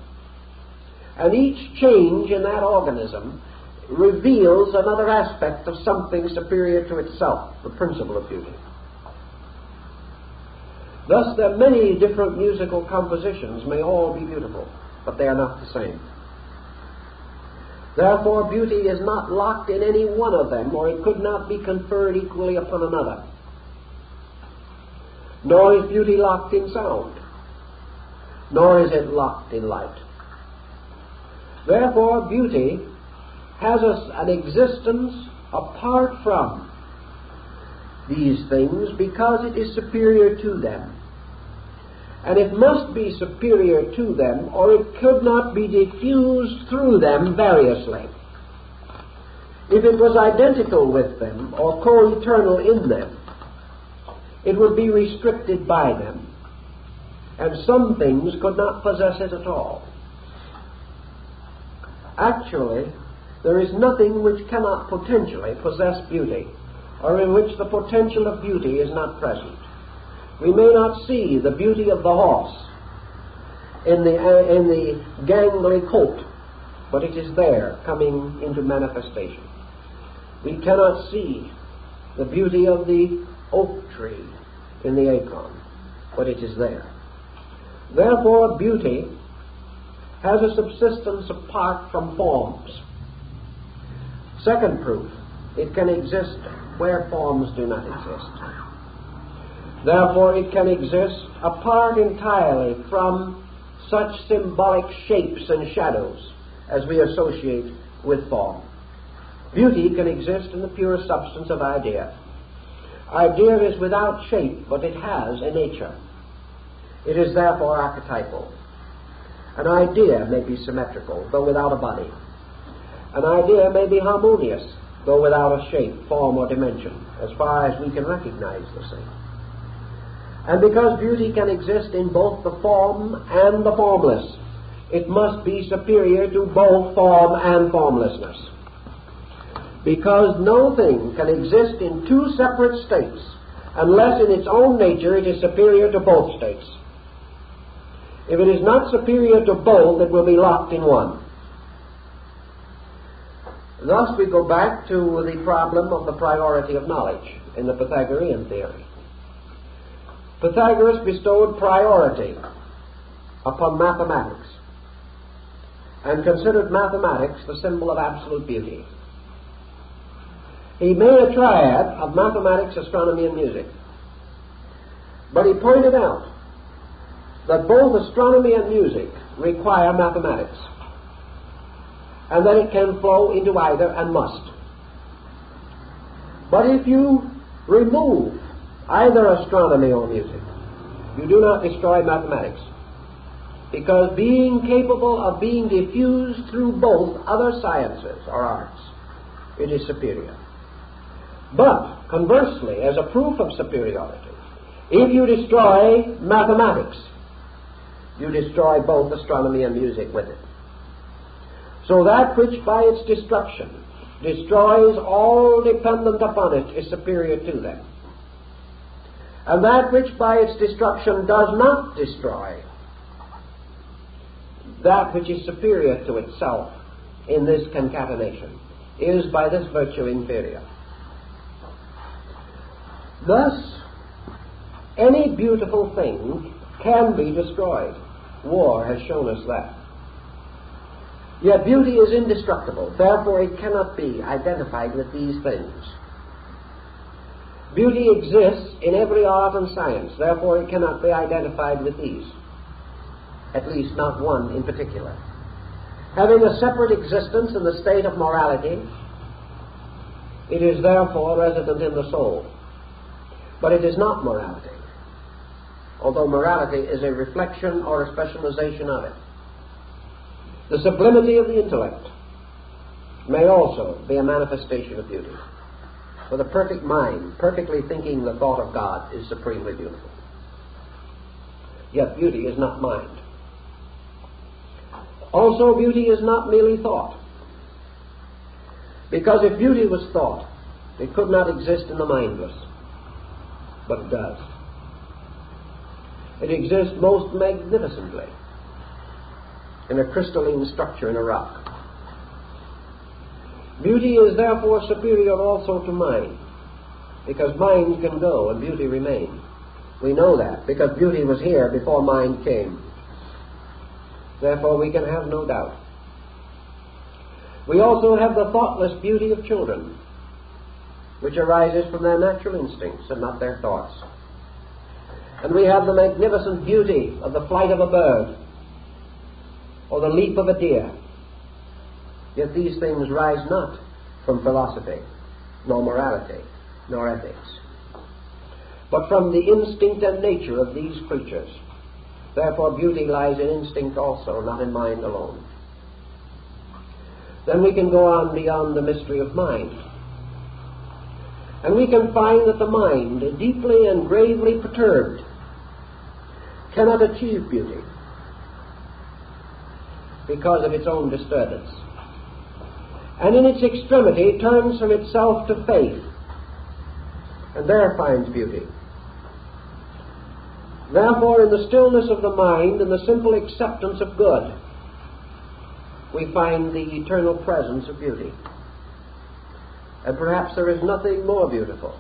And each change in that organism reveals another aspect of something superior to itself, the principle of beauty. Thus, there are many different musical compositions, may all be beautiful, but they are not the same. Therefore, beauty is not locked in any one of them, or it could not be conferred equally upon another. Nor is beauty locked in sound, nor is it locked in light. Therefore, beauty has an existence apart from these things because it is superior to them. And it must be superior to them, or it could not be diffused through them variously. If it was identical with them, or co-eternal in them, it would be restricted by them, and some things could not possess it at all. Actually, there is nothing which cannot potentially possess beauty, or in which the potential of beauty is not present. We may not see the beauty of the horse in the gangly colt, but it is there, coming into manifestation. We cannot see the beauty of the oak tree in the acorn, but it is there. Therefore, beauty has a subsistence apart from forms. Second proof, it can exist where forms do not exist. Therefore, it can exist apart entirely from such symbolic shapes and shadows as we associate with form. Beauty can exist in the pure substance of idea. Idea is without shape, but it has a nature. It is therefore archetypal. An idea may be symmetrical, though without a body. An idea may be harmonious, though without a shape, form, or dimension, as far as we can recognize the same. And because beauty can exist in both the form and the formless, it must be superior to both form and formlessness. Because no thing can exist in two separate states unless in its own nature it is superior to both states. If it is not superior to both, it will be locked in one. Thus we go back to the problem of the priority of knowledge in the Pythagorean theory. Pythagoras bestowed priority upon mathematics and considered mathematics the symbol of absolute beauty. He made a triad of mathematics, astronomy, and music. But he pointed out that both astronomy and music require mathematics, and that it can flow into either and must. But if you remove either astronomy or music, you do not destroy mathematics, because being capable of being diffused through both other sciences or arts, it is superior. But, conversely, as a proof of superiority, if you destroy mathematics, you destroy both astronomy and music with it. So that which by its destruction destroys all dependent upon it is superior to them. And that which by its destruction does not destroy, that which is superior to itself in this concatenation, is by this virtue inferior. Thus, any beautiful thing can be destroyed. War has shown us that. Yet beauty is indestructible, therefore it cannot be identified with these things. Beauty exists in every art and science, therefore it cannot be identified with these, at least not one in particular. Having a separate existence in the state of morality, it is therefore resident in the soul. But it is not morality, although morality is a reflection or a specialization of it. The sublimity of the intellect may also be a manifestation of beauty. For the perfect mind, perfectly thinking the thought of God, is supremely beautiful. Yet beauty is not mind. Also, beauty is not merely thought. Because if beauty was thought, it could not exist in the mindless. But it does. It exists most magnificently in a crystalline structure in a rock. Beauty is therefore superior also to mind, because mind can go and beauty remain. We know that, because beauty was here before mind came. Therefore we can have no doubt. We also have the thoughtless beauty of children, which arises from their natural instincts and not their thoughts. And we have the magnificent beauty of the flight of a bird, or the leap of a deer. Yet these things rise not from philosophy, nor morality, nor ethics, but from the instinct and nature of these creatures. Therefore beauty lies in instinct also, not in mind alone. Then we can go on beyond the mystery of mind. And we can find that the mind, deeply and gravely perturbed, cannot achieve beauty because of its own disturbance. And in its extremity turns from itself to faith, and there finds beauty. Therefore, in the stillness of the mind and the simple acceptance of good, we find the eternal presence of beauty. And perhaps there is nothing more beautiful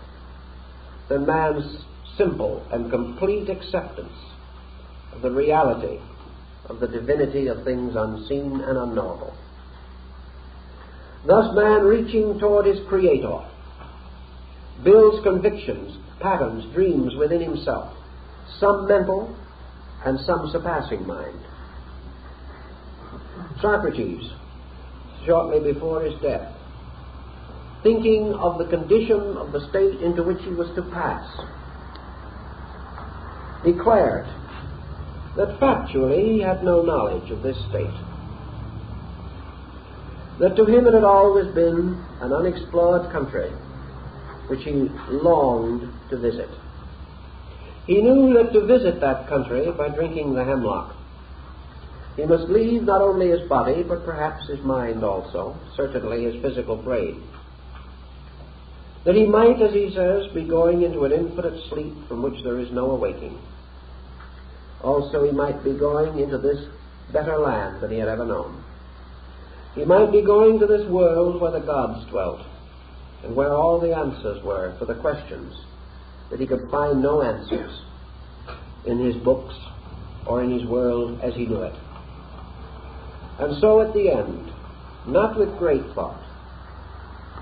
than man's simple and complete acceptance of the reality of the divinity of things unseen and unknowable. Thus man, reaching toward his Creator, builds convictions, patterns, dreams within himself, some mental and some surpassing mind. Socrates, shortly before his death, thinking of the condition of the state into which he was to pass, declared that factually he had no knowledge of this state, that to him it had always been an unexplored country which he longed to visit. He knew that to visit that country by drinking the hemlock, he must leave not only his body, but perhaps his mind also, certainly his physical brain. That he might, as he says, be going into an infinite sleep from which there is no awaking. Also he might be going into this better land than he had ever known. He might be going to this world where the gods dwelt, and where all the answers were for the questions that he could find no answers in his books or in his world as he knew it. And so at the end, not with great thought,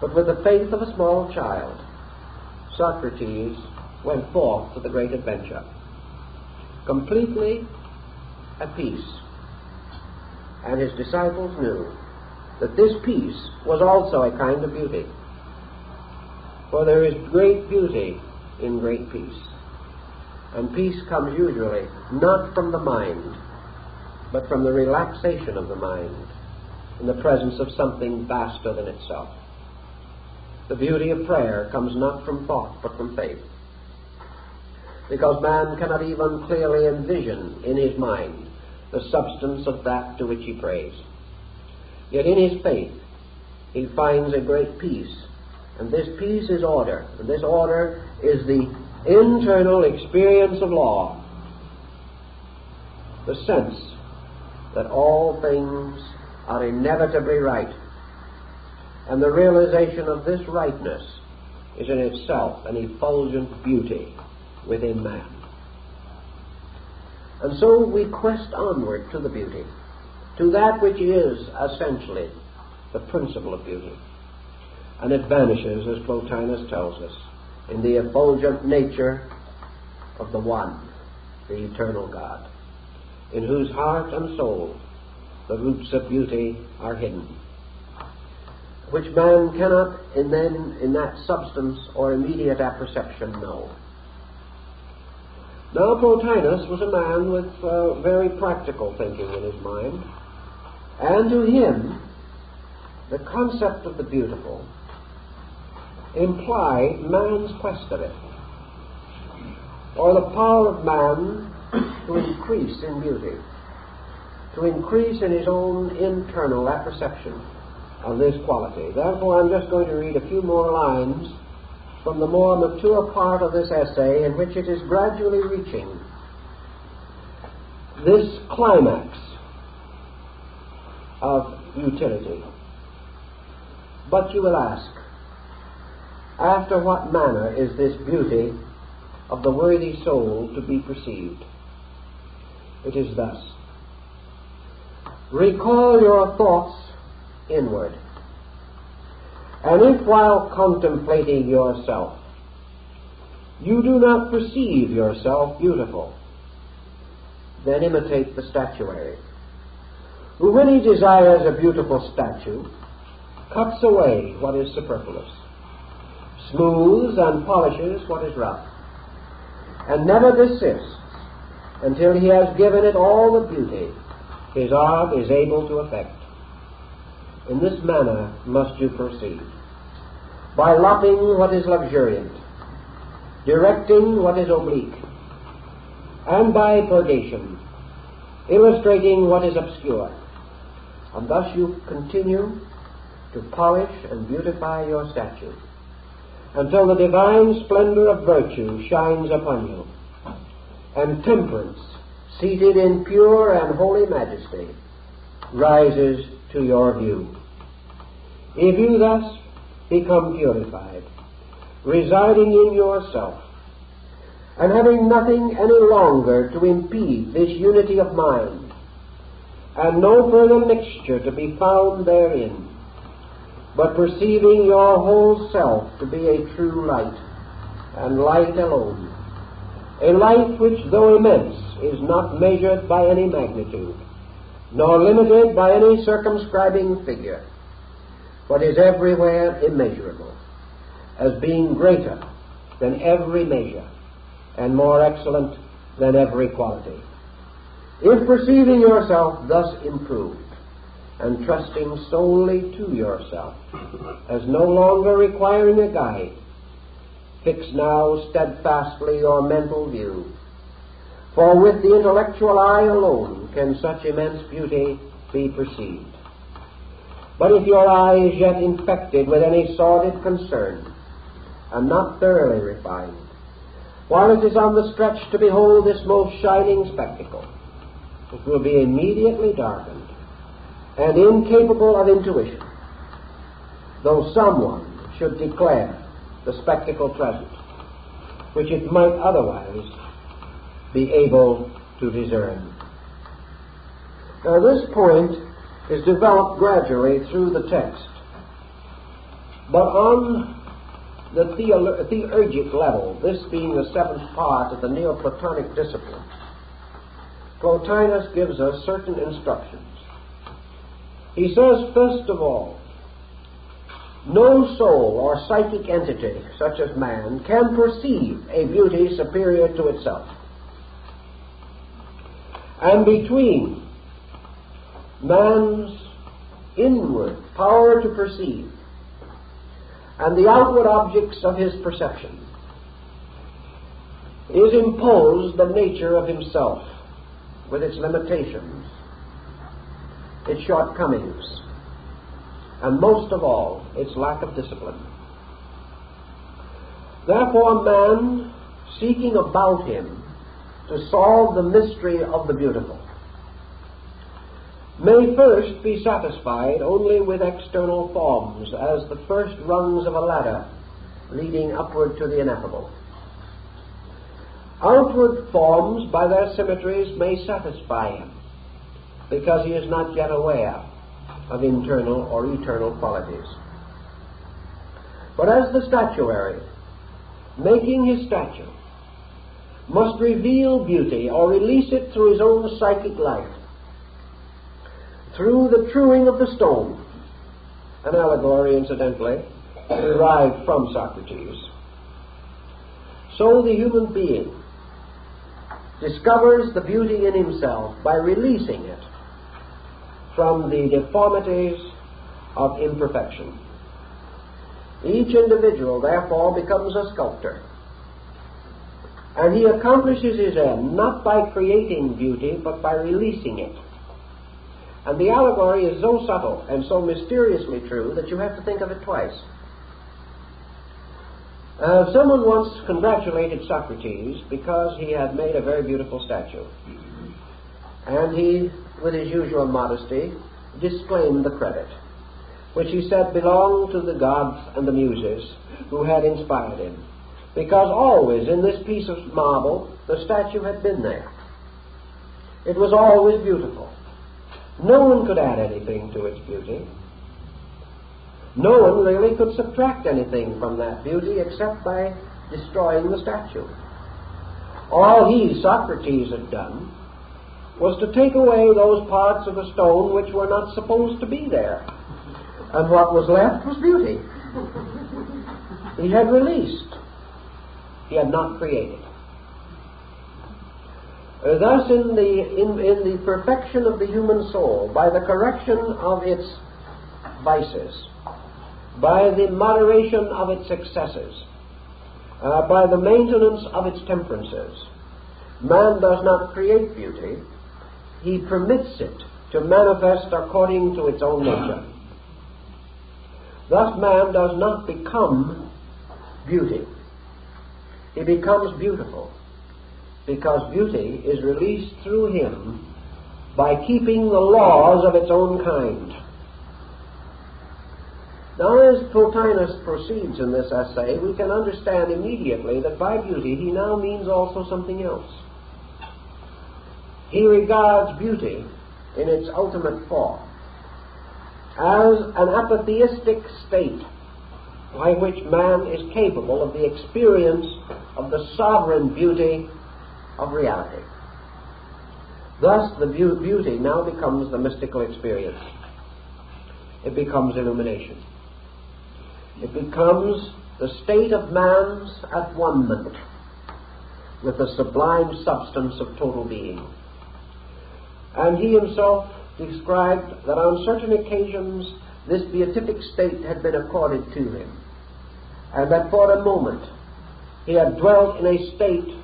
but with the faith of a small child, Socrates went forth to the great adventure, completely at peace. And his disciples knew that this peace was also a kind of beauty. For there is great beauty in great peace. And peace comes usually not from the mind, but from the relaxation of the mind in the presence of something vaster than itself. The beauty of prayer comes not from thought, but from faith. Because man cannot even clearly envision in his mind the substance of that to which he prays. Yet in his faith he finds a great peace. And this peace is order. And this order is the internal experience of law. The sense that all things are inevitably right. And the realization of this rightness is in itself an effulgent beauty within man. And so we quest onward to the beauty, to that which is essentially the principle of beauty. And it vanishes, as Plotinus tells us, in the effulgent nature of the One, the eternal God, in whose heart and soul the roots of beauty are hidden, which man cannot in that substance or immediate apperception know. Now Plotinus was a man with very practical thinking in his mind, and to him the concept of the beautiful implied man's quest of it, or the power of man to increase in beauty, to increase in his own internal apperception of this quality. Therefore, I'm just going to read a few more lines from the more mature part of this essay, in which it is gradually reaching this climax of utility. But you will ask, after what manner is this beauty of the worthy soul to be perceived? It is thus. Recall your thoughts inward, and if while contemplating yourself you do not perceive yourself beautiful, then imitate the statuary, who, when he desires a beautiful statue, cuts away what is superfluous, smooths and polishes what is rough, and never desists until he has given it all the beauty his art is able to effect. In this manner must you proceed, by lopping what is luxuriant, directing what is oblique, and by purgation, illustrating what is obscure. And thus you continue to polish and beautify your statue, until the divine splendor of virtue shines upon you, and temperance, seated in pure and holy majesty, rises to your view. If you thus become purified, residing in yourself, and having nothing any longer to impede this unity of mind, and no further mixture to be found therein, but perceiving your whole self to be a true light, and light alone, a light which, though immense, is not measured by any magnitude, nor limited by any circumscribing figure, but is everywhere immeasurable, as being greater than every measure, and more excellent than every quality. If perceiving yourself thus improved, and trusting solely to yourself, as no longer requiring a guide, fix now steadfastly your mental view, for with the intellectual eye alone can such immense beauty be perceived. But if your eye is yet infected with any sordid concern, and not thoroughly refined, while it is on the stretch to behold this most shining spectacle, it will be immediately darkened and incapable of intuition, though someone should declare the spectacle present, which it might otherwise be able to discern. Now this point is developed gradually through the text, but on the theurgic level, this being the seventh part of the Neoplatonic discipline, Plotinus gives us certain instructions. He says, first of all, no soul or psychic entity, such as man, can perceive a beauty superior to itself. And between man's inward power to perceive and the outward objects of his perception is imposed the nature of himself, with its limitations, its shortcomings, and most of all, its lack of discipline. Therefore, man, seeking about him to solve the mystery of the beautiful, may first be satisfied only with external forms, as the first rungs of a ladder leading upward to the ineffable. Outward forms, by their symmetries, may satisfy him, because he is not yet aware of internal or eternal qualities. But as the statuary, making his statue, must reveal beauty or release it through his own psychic life, through the truing of the stone, an allegory, incidentally, derived from Socrates, so the human being discovers the beauty in himself by releasing it from the deformities of imperfection. Each individual, therefore, becomes a sculptor, and he accomplishes his end not by creating beauty, but by releasing it. And the allegory is so subtle and so mysteriously true that you have to think of it twice. Someone once congratulated Socrates because he had made a very beautiful statue. And he, with his usual modesty, disclaimed the credit, which he said belonged to the gods and the muses who had inspired him, because always in this piece of marble the statue had been there. It was always beautiful. No one could add anything to its beauty. No one really could subtract anything from that beauty except by destroying the statue. All he, Socrates, had done was to take away those parts of the stone which were not supposed to be there. And what was left was beauty. He had released. He had not created. Thus, in the perfection of the human soul, by the correction of its vices, by the moderation of its excesses, by the maintenance of its temperances, man does not create beauty, he permits it to manifest according to its own nature. Thus man does not become beauty. He becomes beautiful, because beauty is released through him by keeping the laws of its own kind. Now, as Plotinus proceeds in this essay, we can understand immediately that by beauty he now means also something else. He regards beauty in its ultimate form as an apatheistic state by which man is capable of the experience of the sovereign beauty of reality. Thus, the beauty now becomes the mystical experience. It becomes illumination. It becomes the state of man's at-one-ment with the sublime substance of total being. And he himself described that on certain occasions this beatific state had been accorded to him, and that for a moment he had dwelt in a state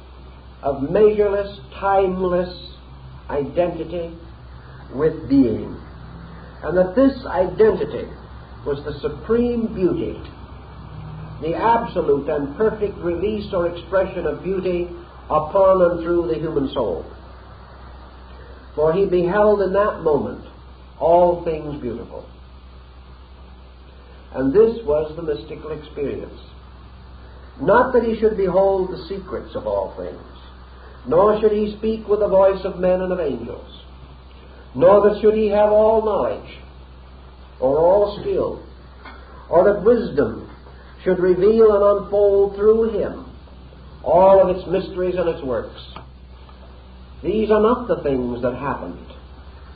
of measureless, timeless identity with being, and that this identity was the supreme beauty, the absolute and perfect release or expression of beauty upon and through the human soul. For he beheld in that moment all things beautiful. And this was the mystical experience. Not that he should behold the secrets of all things, nor should he speak with the voice of men and of angels, nor that should he have all knowledge, or all skill, or that wisdom should reveal and unfold through him all of its mysteries and its works. These are not the things that happened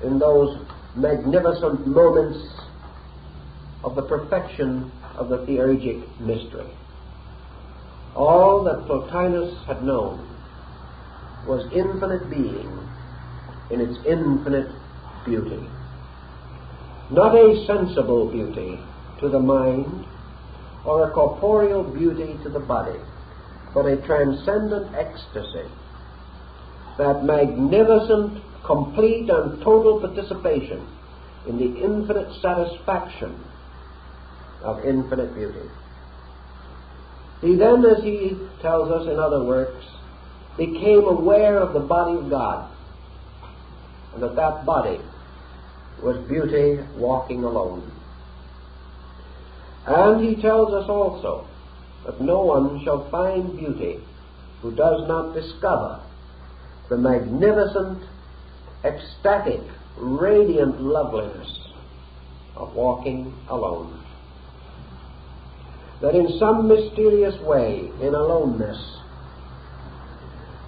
in those magnificent moments of the perfection of the theurgic mystery. All that Plotinus had known was infinite being in its infinite beauty. Not a sensible beauty to the mind or a corporeal beauty to the body, but a transcendent ecstasy, that magnificent, complete and total participation in the infinite satisfaction of infinite beauty. He then, as he tells us in other works, became aware of the body of God, and that that body was beauty walking alone. And he tells us also that no one shall find beauty who does not discover the magnificent, ecstatic radiant loveliness of walking alone. That in some mysterious way, in aloneness,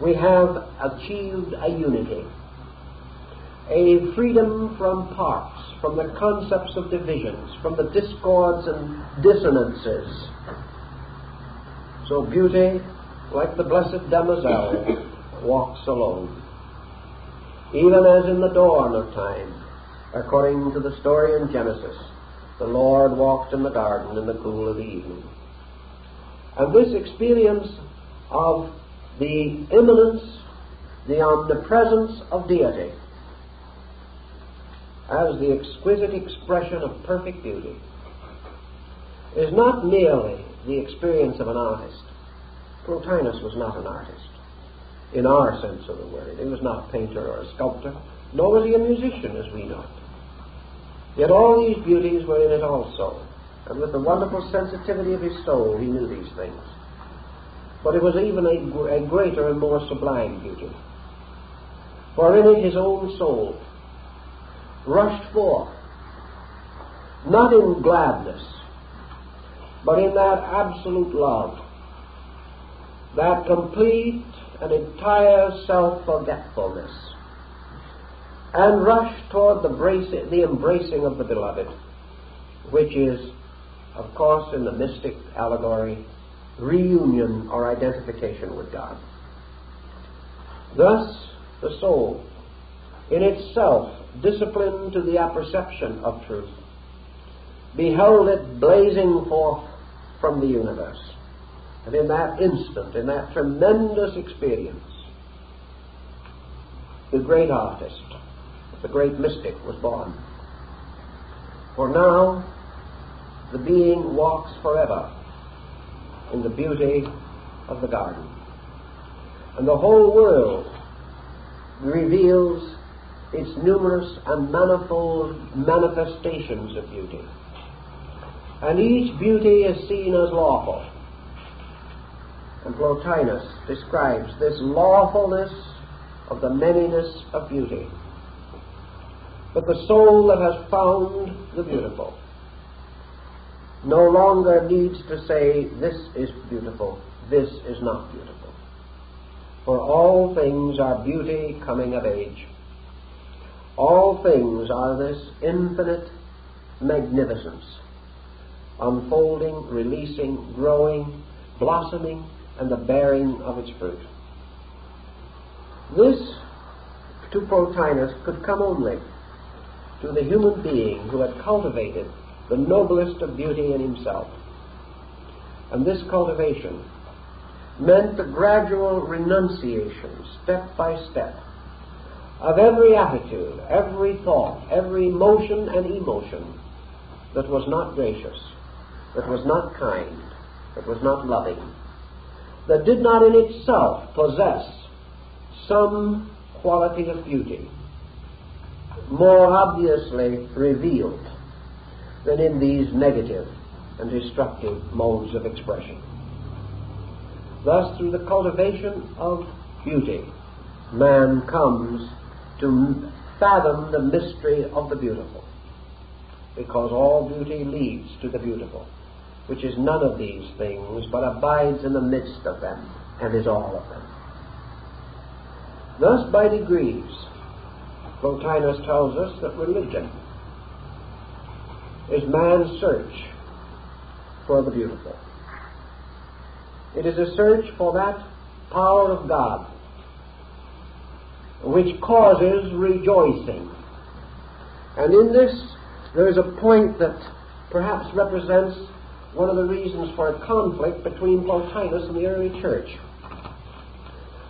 we have achieved a unity, a freedom from parts, from the concepts of divisions, from the discords and dissonances. So beauty, like the blessed damozel, walks alone. Even as in the dawn of time, according to the story in Genesis, the Lord walked in the garden in the cool of the evening. And this experience of the immanence, the omnipresence of deity, as the exquisite expression of perfect beauty, is not merely the experience of an artist. Plotinus was not an artist, in our sense of the word. He was not a painter or a sculptor, nor was he a musician as we know it. Yet all these beauties were in it also, and with the wonderful sensitivity of his soul he knew these things. But it was even a greater and more sublime beauty. For in it his own soul rushed forth, not in gladness, but in that absolute love, that complete and entire self-forgetfulness, and rushed toward the embracing of the beloved, which is, of course, in the mystic allegory, reunion or identification with God. Thus, the soul, in itself disciplined to the apperception of truth, beheld it blazing forth from the universe. And in that instant, in that tremendous experience, the great artist, the great mystic was born. For now, the being walks forever in the beauty of the garden. And the whole world reveals its numerous and manifold manifestations of beauty. And each beauty is seen as lawful. And Plotinus describes this lawfulness of the manyness of beauty. But the soul that has found the beautiful no longer needs to say, this is beautiful, this is not beautiful. For all things are beauty coming of age. All things are this infinite magnificence, unfolding, releasing, growing, blossoming, and the bearing of its fruit. This, to Plotinus, could come only to the human being who had cultivated the noblest of beauty in himself. And this cultivation meant the gradual renunciation, step by step, of every attitude, every thought, every motion and emotion that was not gracious, that was not kind, that was not loving, that did not in itself possess some quality of beauty more obviously revealed than in these negative and destructive modes of expression. Thus, through the cultivation of beauty, man comes to fathom the mystery of the beautiful, because all beauty leads to the beautiful, which is none of these things, but abides in the midst of them, and is all of them. Thus, by degrees, Plotinus tells us that religion is man's search for the beautiful. It is a search for that power of God which causes rejoicing. And in this, there is a point that perhaps represents one of the reasons for a conflict between Plotinus and the early church.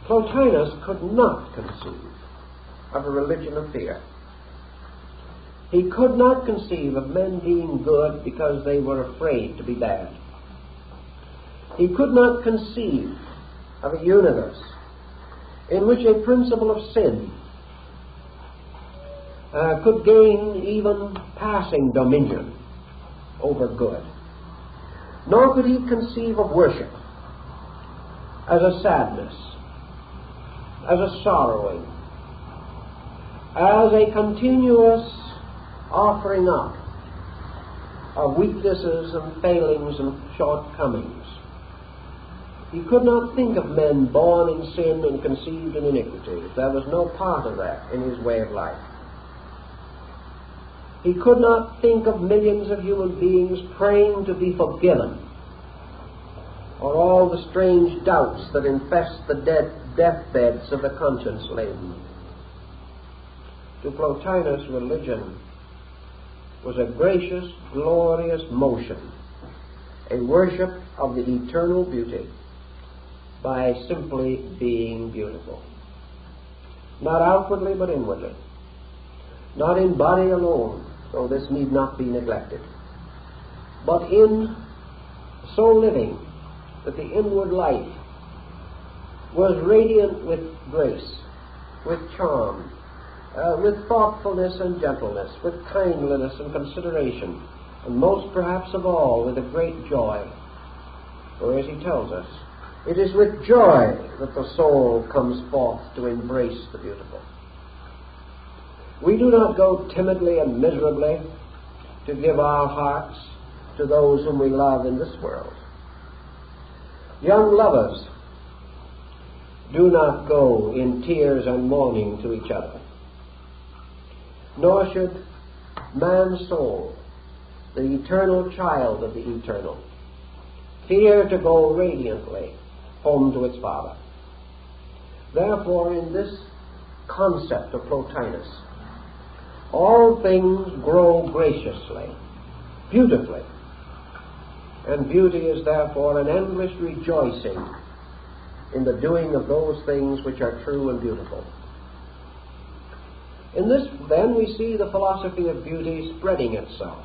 Plotinus could not conceive of a religion of fear. He could not conceive of men being good because they were afraid to be bad. He could not conceive of a universe in which a principle of sin could gain even passing dominion over good. Nor could he conceive of worship as a sadness, as a sorrowing, as a continuous offering up of weaknesses and failings and shortcomings. He could not think of men born in sin and conceived in iniquity. There was no part of that in his way of life. He could not think of millions of human beings praying to be forgiven, or all the strange doubts that infest the deathbeds of the conscience-laden. To Plotinus, religion was a gracious, glorious motion, a worship of the eternal beauty by simply being beautiful. Not outwardly, but inwardly. Not in body alone, though this need not be neglected, but in so living that the inward life was radiant with grace, with charm, with thoughtfulness and gentleness, with kindliness and consideration, and most perhaps of all with a great joy. For as he tells us, it is with joy that the soul comes forth to embrace the beautiful. We do not go timidly and miserably to give our hearts to those whom we love in this world. Young lovers do not go in tears and mourning to each other. Nor should man's soul, the eternal child of the eternal, fear to go radiantly home to its Father. Therefore, in this concept of Plotinus, all things grow graciously, beautifully, and beauty is therefore an endless rejoicing in the doing of those things which are true and beautiful. In this, then, we see the philosophy of beauty spreading itself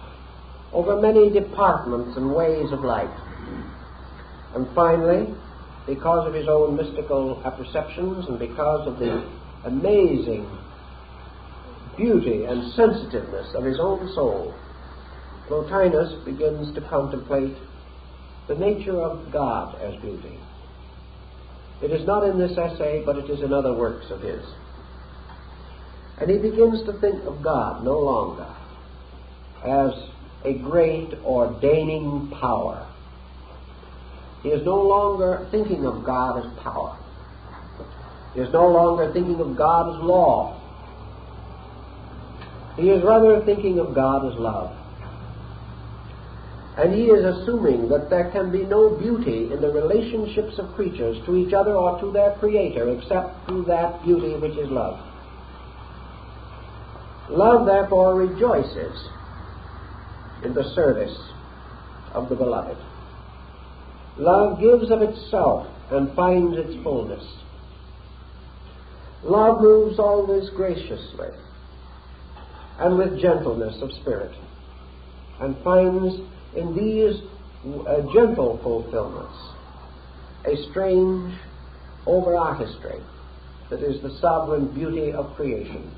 over many departments and ways of life. And finally, because of his own mystical apperceptions and because of the amazing beauty and sensitiveness of his own soul, Plotinus begins to contemplate the nature of God as beauty. It is not in this essay, but it is in other works of his. And he begins to think of God no longer as a great ordaining power. He is no longer thinking of God as power. He is no longer thinking of God as law. He is rather thinking of God as love. And he is assuming that there can be no beauty in the relationships of creatures to each other or to their Creator except through that beauty which is love. Love, therefore, rejoices in the service of the beloved. Love gives of itself and finds its fullness. Love moves always graciously and with gentleness of spirit, and finds in these gentle fulfillments a strange over-artistry that is the sovereign beauty of creation.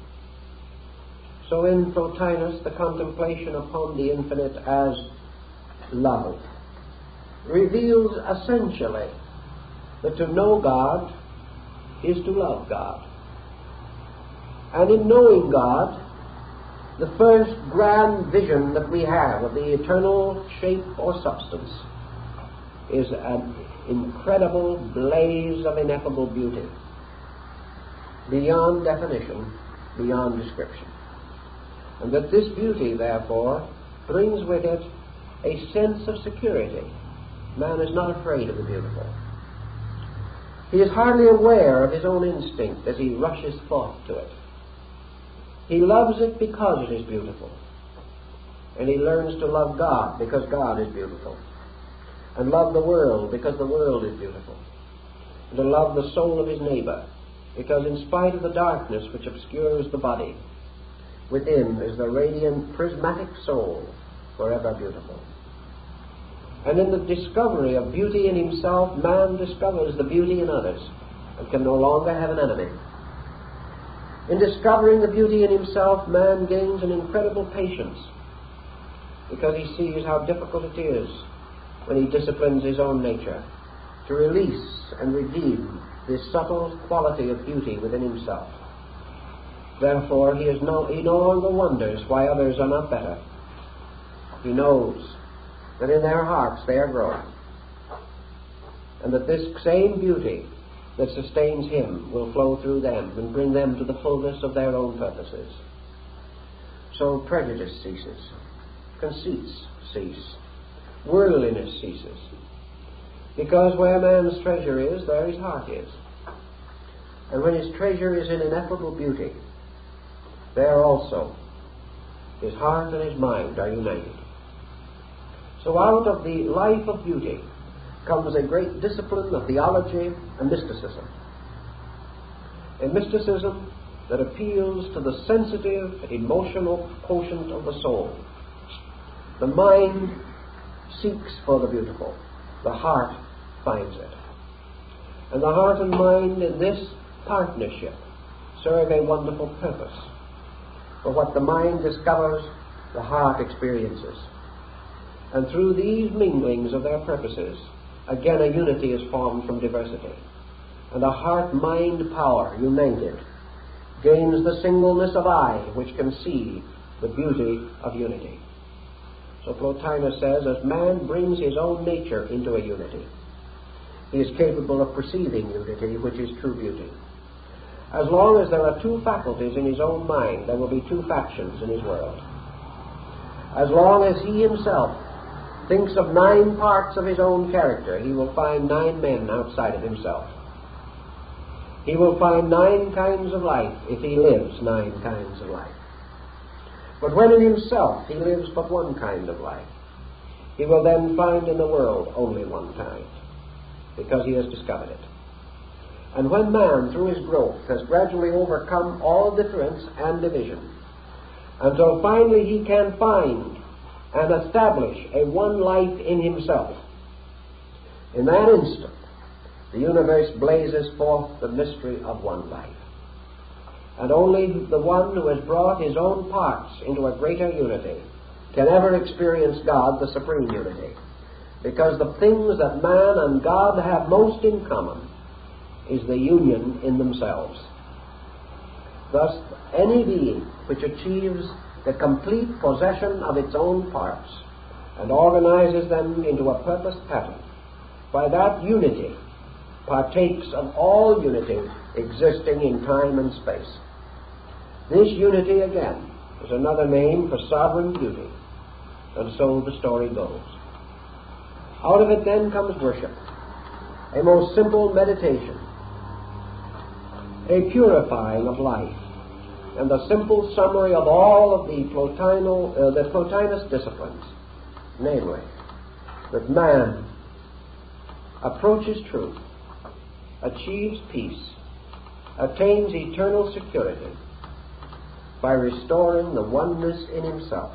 So in Plotinus, the contemplation upon the infinite as love reveals essentially that to know God is to love God. And in knowing God, the first grand vision that we have of the eternal shape or substance is an incredible blaze of ineffable beauty, beyond definition, beyond description. And that this beauty, therefore, brings with it a sense of security. Man is not afraid of the beautiful. He is hardly aware of his own instinct as he rushes forth to it. He loves it because it is beautiful. And he learns to love God because God is beautiful. And love the world because the world is beautiful. And to love the soul of his neighbor because in spite of the darkness which obscures the body, within is the radiant prismatic soul, forever beautiful. And in the discovery of beauty in himself, man discovers the beauty in others and can no longer have an enemy. In discovering the beauty in himself, man gains an incredible patience because he sees how difficult it is when he disciplines his own nature to release and redeem this subtle quality of beauty within himself. Therefore, he no longer wonders why others are not better. He knows that in their hearts they are growing, and that this same beauty that sustains him will flow through them and bring them to the fullness of their own purposes. So prejudice ceases, conceits cease, worldliness ceases, because where man's treasure is, there his heart is. And when his treasure is in ineffable beauty, there also his heart and his mind are united. So out of the life of beauty comes a great discipline of theology and mysticism. A mysticism that appeals to the sensitive, emotional quotient of the soul. The mind seeks for the beautiful. The heart finds it. And the heart and mind in this partnership serve a wonderful purpose. For what the mind discovers, the heart experiences. And through these minglings of their purposes, again a unity is formed from diversity. And a heart-mind power united gains the singleness of eye which can see the beauty of unity. So Plotinus says, as man brings his own nature into a unity, he is capable of perceiving unity, which is true beauty. As long as there are two faculties in his own mind, there will be two factions in his world. As long as he himself thinks of 9 parts of his own character, he will find 9 men outside of himself. He will find 9 kinds of life if he lives 9 kinds of life. But when in himself he lives but one kind of life, he will then find in the world only one kind, because he has discovered it. And when man, through his growth, has gradually overcome all difference and division, until finally he can find and establish a one life in himself, in that instant, the universe blazes forth the mystery of one life. And only the one who has brought his own parts into a greater unity can ever experience God, the supreme unity. Because the things that man and God have most in common is the union in themselves. Thus, any being which achieves the complete possession of its own parts and organizes them into a purpose pattern, by that unity partakes of all unity existing in time and space. This unity, again, is another name for sovereign beauty, and so the story goes. Out of it then comes worship, a most simple meditation, a purifying of life, and the simple summary of all of the Plotinus disciplines, namely, that man approaches truth, achieves peace, attains eternal security by restoring the oneness in himself,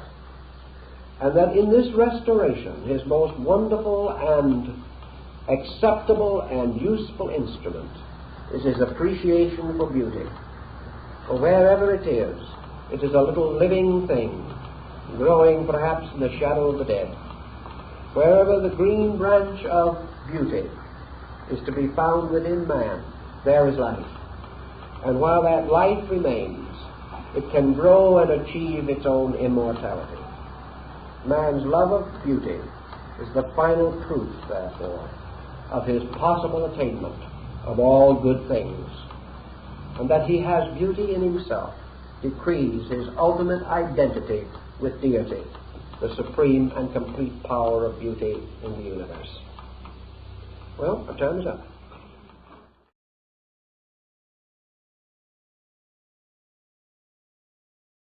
and that in this restoration his most wonderful and acceptable and useful instrument is his appreciation for beauty. For wherever it is a little living thing, growing perhaps in the shadow of the dead. Wherever the green branch of beauty is to be found within man, there is life. And while that life remains, it can grow and achieve its own immortality. Man's love of beauty is the final proof, therefore, of his possible attainment of all good things. And that he has beauty in himself decrees his ultimate identity with deity, the supreme and complete power of beauty in the universe. Well, our time is up.